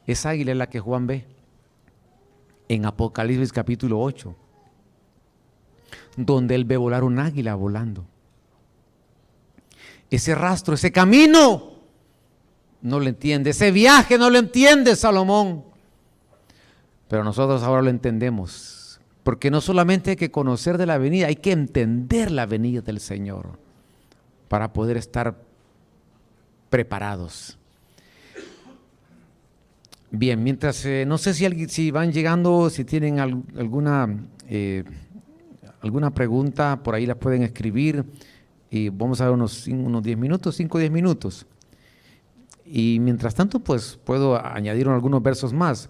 esa águila es la que Juan ve en Apocalipsis capítulo 8, donde él ve volar un águila volando. Ese rastro, ese camino, no lo entiende, ese viaje no lo entiende Salomón, pero nosotros ahora lo entendemos, porque no solamente hay que conocer de la venida, hay que entender la venida del Señor para poder estar preparados. Bien, mientras, no sé si van llegando, si tienen alguna pregunta, por ahí la pueden escribir y vamos a dar unos 10 minutos, 5 o 10 minutos. Y mientras tanto, pues puedo añadir algunos versos más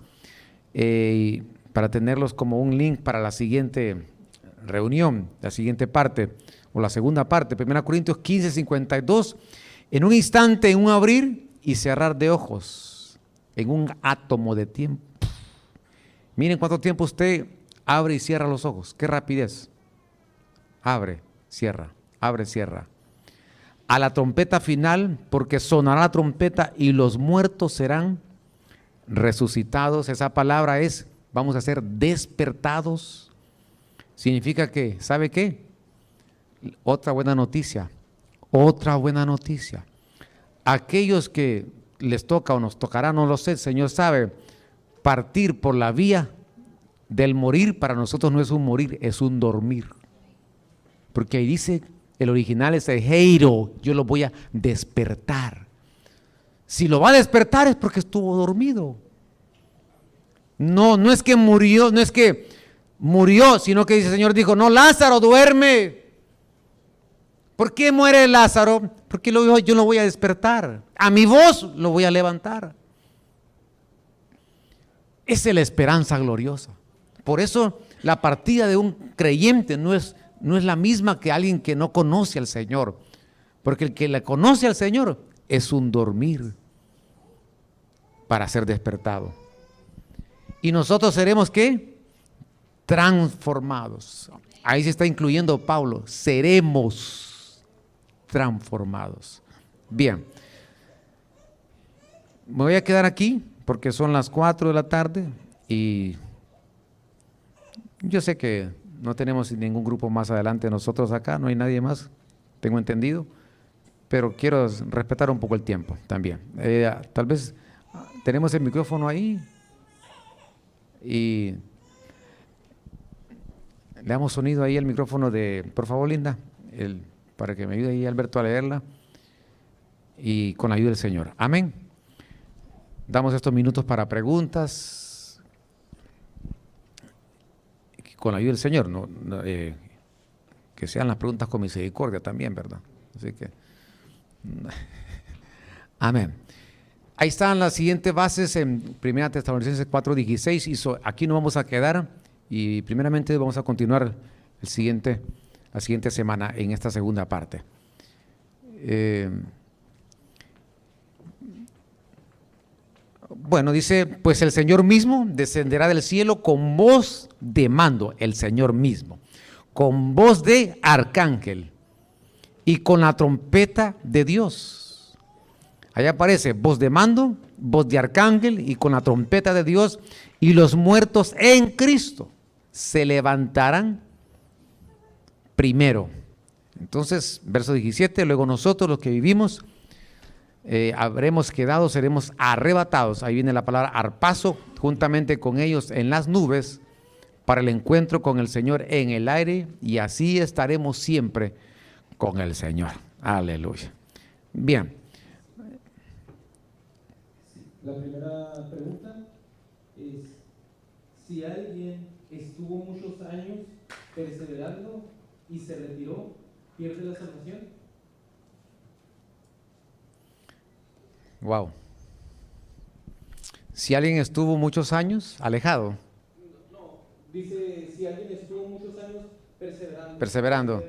para tenerlos como un link para la siguiente reunión, la siguiente parte o la segunda parte. 1 Corintios 15, 52, en un instante, en un abrir y cerrar de ojos, en un átomo de tiempo. Miren cuánto tiempo usted abre y cierra los ojos, qué rapidez. Abre, cierra, abre, cierra. A la trompeta final, porque sonará la trompeta y los muertos serán resucitados. Esa palabra es, vamos a ser despertados. Significa que, ¿sabe qué? Otra buena noticia, aquellos que les toca o nos tocará, no lo sé, el Señor sabe, partir por la vía del morir, para nosotros no es un morir, es un dormir. Porque ahí dice El original es ejeiro, yo lo voy a despertar. Si lo va a despertar es porque estuvo dormido. No es que murió, sino que dice el Señor dijo, no, Lázaro, duerme. ¿Por qué muere Lázaro? Porque yo lo voy a despertar. A mi voz lo voy a levantar. Esa es la esperanza gloriosa. Por eso la partida de un creyente no es la misma que alguien que no conoce al Señor. Porque el que le conoce al Señor es un dormir para ser despertado. Y nosotros seremos ¿qué? Transformados. Ahí se está incluyendo Pablo. Seremos transformados. Bien. Me voy a quedar aquí porque son las 4 de la tarde y yo sé que no tenemos ningún grupo más adelante nosotros acá, no hay nadie más, tengo entendido, pero quiero respetar un poco el tiempo también. Tal vez tenemos el micrófono ahí y le damos sonido ahí al micrófono por favor, Linda, para que me ayude ahí Alberto a leerla y con la ayuda del Señor. Amén. Damos estos minutos para preguntas con la ayuda del Señor, que sean las preguntas con misericordia también, ¿verdad? Así que, amén. Ahí están las siguientes bases en 1 Tesalonicenses 4:16 y aquí nos vamos a quedar y primeramente vamos a continuar la siguiente semana en esta segunda parte. Bueno, dice, pues el Señor mismo descenderá del cielo con voz de mando, el Señor mismo, con voz de arcángel y con la trompeta de Dios. Allá aparece voz de mando, voz de arcángel y con la trompeta de Dios, y los muertos en Cristo se levantarán primero. Entonces, verso 17, luego nosotros los que vivimos habremos quedado, seremos arrebatados, ahí viene la palabra arpazo, juntamente con ellos en las nubes, para el encuentro con el Señor en el aire, y así estaremos siempre con el Señor. Aleluya. Bien. La primera pregunta es, si alguien estuvo muchos años perseverando y se retiró, ¿pierde la salvación? Wow. Si alguien estuvo muchos años alejado. No, dice, si alguien estuvo muchos años perseverando.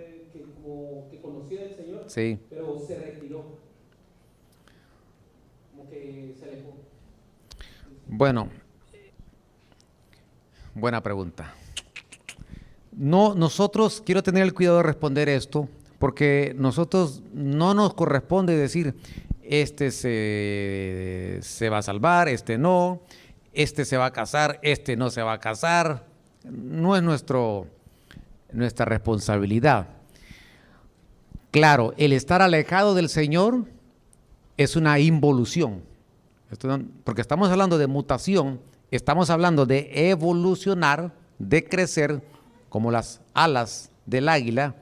Que conocía al Señor, sí, pero se retiró, como que se alejó. Bueno, buena pregunta. No, nosotros, quiero tener el cuidado de responder esto, porque nosotros no nos corresponde decir, este se va a salvar, este no, este se va a casar, este no se va a casar. No es nuestra responsabilidad. Claro, el estar alejado del Señor es una involución. Porque estamos hablando de mutación, estamos hablando de evolucionar, de crecer como las alas del águila.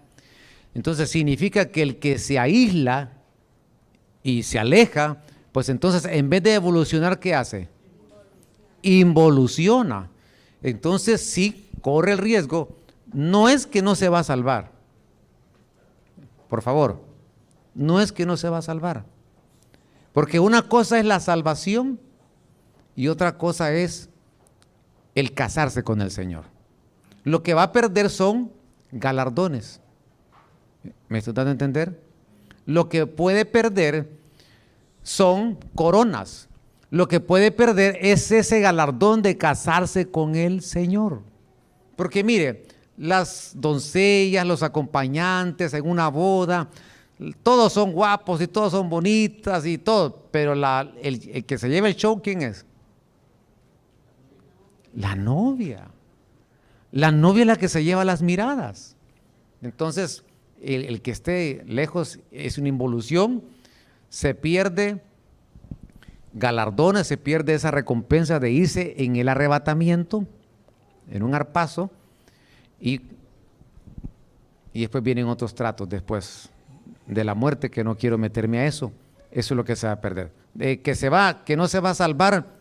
Entonces significa que el que se aísla y se aleja, pues entonces en vez de evolucionar, ¿qué hace? Involuciona. Entonces sí corre el riesgo. No es que no se va a salvar. Por favor, no es que no se va a salvar. Porque una cosa es la salvación y otra cosa es el casarse con el Señor. Lo que va a perder son galardones. ¿Me estoy dando a entender? Lo que puede perder son coronas. Lo que puede perder es ese galardón de casarse con el Señor. Porque mire, las doncellas, los acompañantes en una boda, todos son guapos y todos son bonitas y todo, pero el que se lleva el show, ¿quién es? La novia. La novia es la que se lleva las miradas. Entonces, el que esté lejos es una involución, se pierde galardones, se pierde esa recompensa de irse en el arrebatamiento, en un arpazo, y y después vienen otros tratos después de la muerte, que no quiero meterme a eso. Eso es lo que se va a perder. Que no se va a salvar,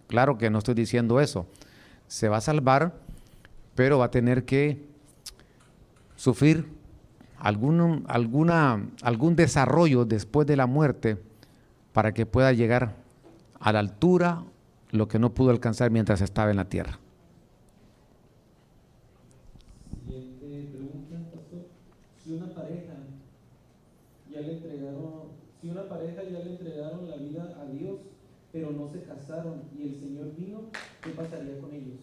claro que no estoy diciendo eso. Se va a salvar, pero va a tener que sufrir algún desarrollo después de la muerte para que pueda llegar a la altura lo que no pudo alcanzar mientras estaba en la tierra. Siguiente pregunta, pastor. Si una pareja ya le entregaron la vida a Dios, pero no se casaron y el Señor vino, ¿qué pasaría con ellos?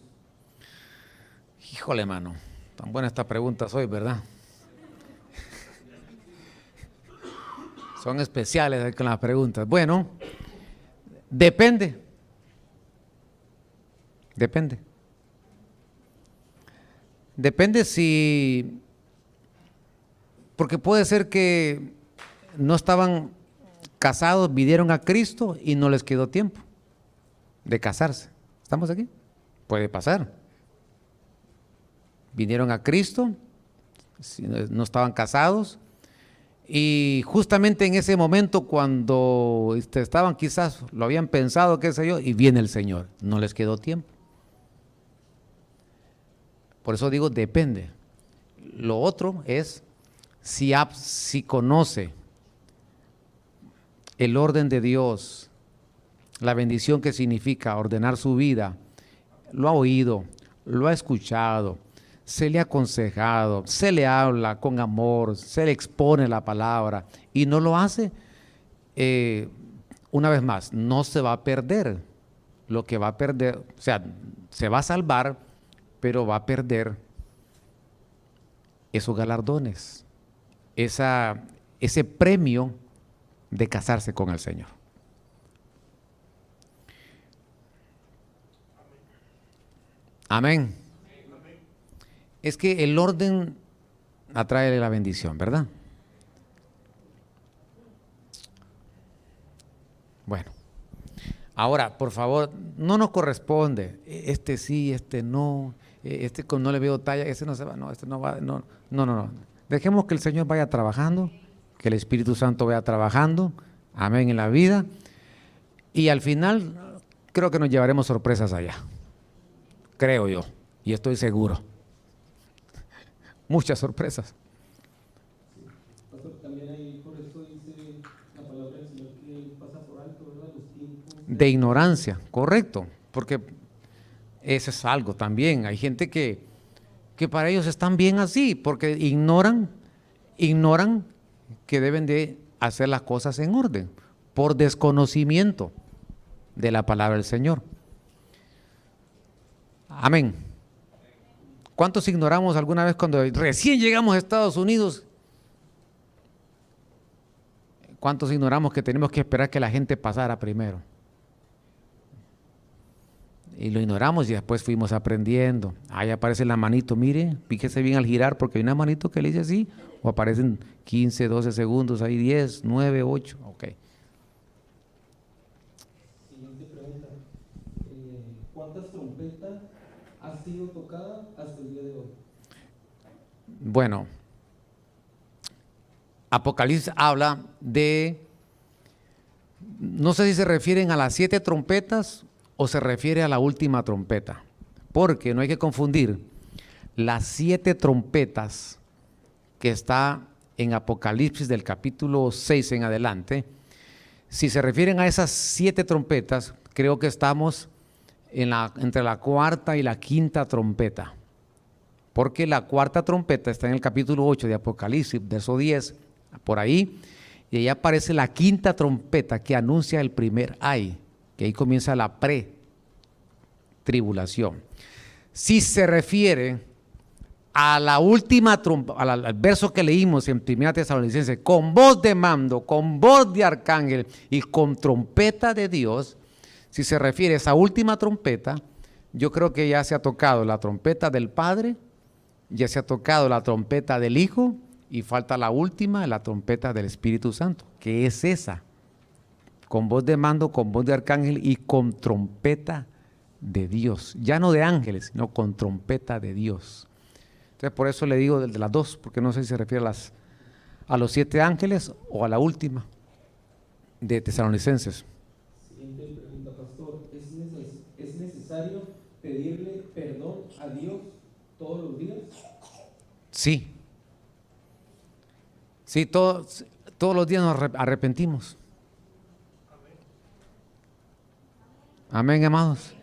Híjole, hermano, tan buena esta pregunta hoy, ¿verdad? Son especiales con las preguntas. Bueno, depende. Depende si, porque puede ser que no estaban casados, vinieron a Cristo y no les quedó tiempo de casarse. ¿Estamos aquí? Puede pasar. Vinieron a Cristo, no estaban casados, y justamente en ese momento cuando estaban, quizás lo habían pensado, qué sé yo, y viene el Señor, no les quedó tiempo. Por eso digo, depende. Lo otro es si conoce el orden de Dios, la bendición que significa ordenar su vida, lo ha oído, lo ha escuchado, se le ha aconsejado, se le habla con amor, se le expone la palabra y no lo hace, una vez más, no se va a perder. Lo que va a perder, o sea, se va a salvar, pero va a perder esos galardones, ese premio de casarse con el Señor. Amén. Es que el orden atrae la bendición, ¿verdad? Bueno, ahora, por favor, no nos corresponde, este sí, este no, no le veo talla, ese no se va, no, este no va, no. Dejemos que el Señor vaya trabajando, que el Espíritu Santo vaya trabajando, amén, en la vida, y al final creo que nos llevaremos sorpresas allá, creo yo, y estoy seguro. Muchas sorpresas. Pastor, también ahí por eso dice la palabra del Señor que Él pasa por alto, ¿verdad? Los tiempos De ignorancia, correcto, porque eso es algo también. Hay gente que para ellos están bien así, porque ignoran que deben de hacer las cosas en orden, por desconocimiento de la palabra del Señor. Amén. ¿Cuántos ignoramos alguna vez cuando recién llegamos a Estados Unidos? ¿Cuántos ignoramos que tenemos que esperar que la gente pasara primero? Y lo ignoramos y después fuimos aprendiendo. Ahí aparece la manito, mire, fíjese bien al girar porque hay una manito que le dice así, o aparecen 15, 12 segundos, ahí 10, 9, 8, ok. Siguiente pregunta. ¿Cuántas trompetas ha sido tocada hasta el día de hoy? Bueno, Apocalipsis habla de, no sé si se refieren a las 7 trompetas o se refiere a la última trompeta, porque no hay que confundir las 7 trompetas que está en Apocalipsis del capítulo 6 en adelante. Si se refieren a esas 7 trompetas, creo que estamos entre la cuarta y la quinta trompeta, porque la cuarta trompeta está en el capítulo 8 de Apocalipsis, verso 10, por ahí, y ahí aparece la quinta trompeta que anuncia el primer ay, que ahí comienza la pre-tribulación. Si se refiere a la última trompeta, al verso que leímos en 1 Tesalonicenses, con voz de mando, con voz de arcángel y con trompeta de Dios, si se refiere a esa última trompeta, yo creo que ya se ha tocado la trompeta del Padre, ya se ha tocado la trompeta del Hijo y falta la última, la trompeta del Espíritu Santo, que es esa, con voz de mando, con voz de arcángel y con trompeta de Dios, ya no de ángeles, sino con trompeta de Dios. Entonces por eso le digo de las dos, porque no sé si se refiere a los 7 ángeles o a la última de Tesalonicenses. Siguiente pregunta, pastor. ¿Es necesario pedirle perdón a Dios todos los días? Sí. Sí, todos los días nos arrepentimos. Amén, amados.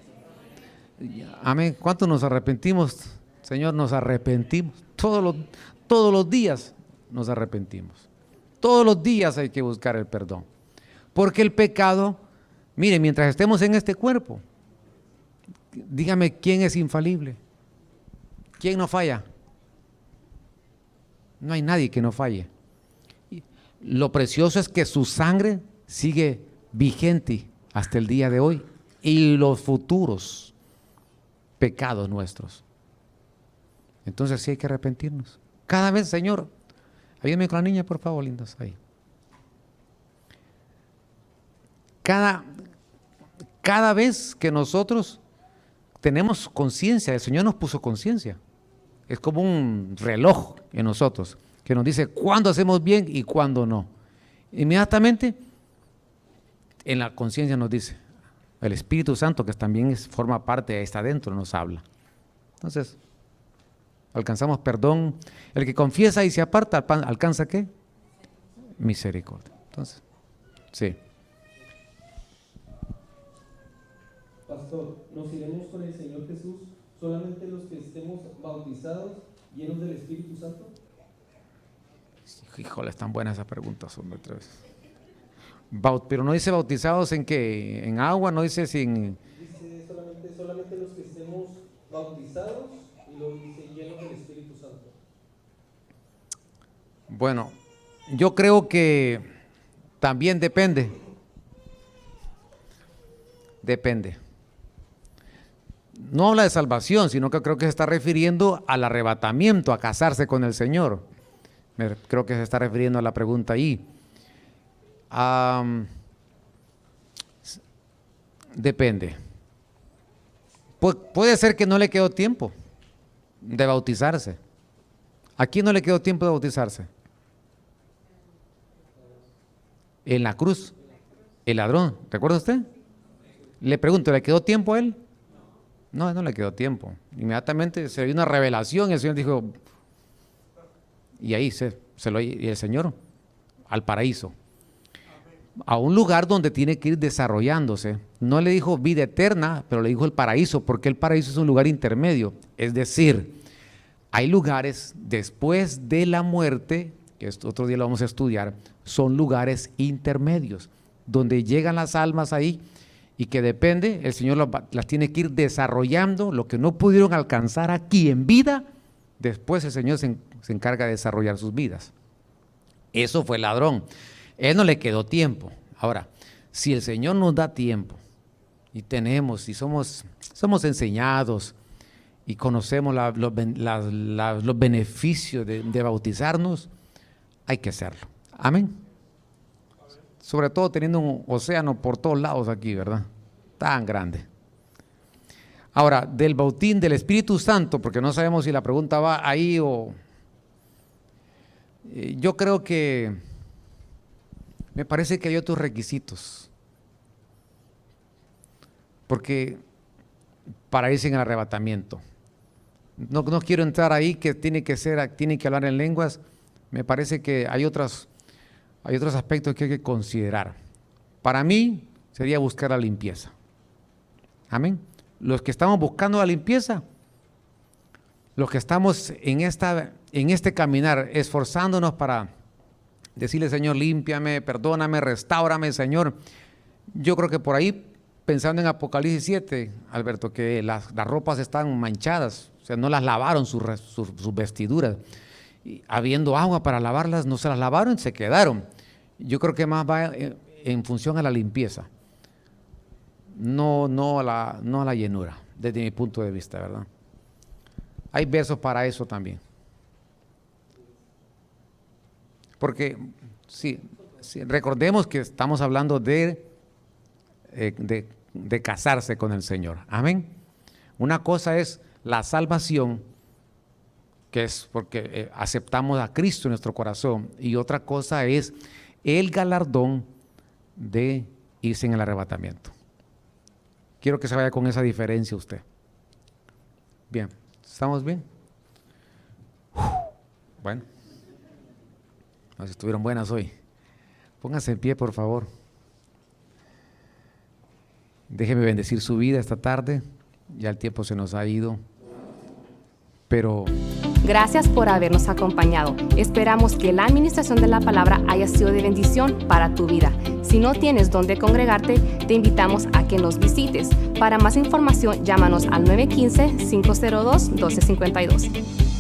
Amén. ¿Cuánto nos arrepentimos? Señor, nos arrepentimos. Todos los días nos arrepentimos. Todos los días hay que buscar el perdón. Porque el pecado, mire, mientras estemos en este cuerpo, dígame quién es infalible. ¿Quién no falla? No hay nadie que no falle. Lo precioso es que su sangre sigue vigente hasta el día de hoy y los futuros pecados nuestros. Entonces sí hay que arrepentirnos. Cada vez, Señor, ayúdame con la niña, por favor, lindas, ahí. Cada vez que nosotros tenemos conciencia, el Señor nos puso conciencia. Es como un reloj en nosotros que nos dice cuándo hacemos bien y cuándo no. Inmediatamente en la conciencia nos dice, el Espíritu Santo, que también forma parte, está dentro, nos habla. Entonces, alcanzamos perdón. El que confiesa y se aparta, ¿alcanza qué? Misericordia. Entonces, sí. Pastor, ¿nos iremos con el Señor Jesús solamente los que estemos bautizados, llenos del Espíritu Santo? Híjole, están buenas esas preguntas, hombre, otra vez. Pero no dice bautizados en qué, en agua, no dice sin... Dice solamente los que estemos bautizados y los dice llenos del Espíritu Santo. Bueno, yo creo que también depende. Depende. No habla de salvación, sino que creo que se está refiriendo al arrebatamiento, a casarse con el Señor. Creo que se está refiriendo a la pregunta ahí. Depende. Puede ser que no le quedó tiempo de bautizarse. ¿A quién no le quedó tiempo de bautizarse? En la cruz, el ladrón, ¿recuerda usted? Le pregunto, ¿le quedó tiempo a él? No, no le quedó tiempo. Inmediatamente se dio una revelación y el Señor dijo, y ahí y el Señor al paraíso, a un lugar donde tiene que ir desarrollándose. No le dijo vida eterna, pero le dijo el paraíso, porque el paraíso es un lugar intermedio. Es decir, hay lugares después de la muerte, que otro día lo vamos a estudiar, son lugares intermedios, donde llegan las almas ahí y que depende, el Señor las tiene que ir desarrollando, lo que no pudieron alcanzar aquí en vida, después el Señor se encarga de desarrollar sus vidas. Eso fue el ladrón. Él no le quedó tiempo. Ahora, si el Señor nos da tiempo y somos enseñados y conocemos los beneficios de bautizarnos, hay que hacerlo. Amén. Sobre todo teniendo un océano por todos lados aquí, ¿verdad? Tan grande. Ahora, del bautismo del Espíritu Santo, porque no sabemos si la pregunta va ahí o... yo creo que me parece que hay otros requisitos. Porque para irse en el arrebatamiento. No quiero entrar ahí que tiene que hablar en lenguas. Me parece que hay otros aspectos que hay que considerar. Para mí sería buscar la limpieza. Amén. Los que estamos buscando la limpieza, los que estamos en este caminar, esforzándonos para decirle, Señor, límpiame, perdóname, restáurame, Señor. Yo creo que por ahí, pensando en Apocalipsis 7, Alberto, que las ropas están manchadas, o sea, no las lavaron sus vestiduras. Y habiendo agua para lavarlas, no se las lavaron, se quedaron. Yo creo que más va en función a la limpieza, no a la llenura, desde mi punto de vista, ¿verdad? Hay versos para eso también. Porque, sí, recordemos que estamos hablando de casarse con el Señor. Amén. Una cosa es la salvación que es porque aceptamos a Cristo en nuestro corazón, y otra cosa es el galardón de irse en el arrebatamiento. Quiero que se vaya con esa diferencia usted. Bien, ¿estamos bien? Bueno, nos estuvieron buenas hoy. Pónganse en pie, por favor. Déjeme bendecir su vida esta tarde. Ya el tiempo se nos ha ido, pero... Gracias por habernos acompañado. Esperamos que la administración de la palabra haya sido de bendición para tu vida. Si no tienes dónde congregarte, te invitamos a que nos visites. Para más información, llámanos al 915-502-1252.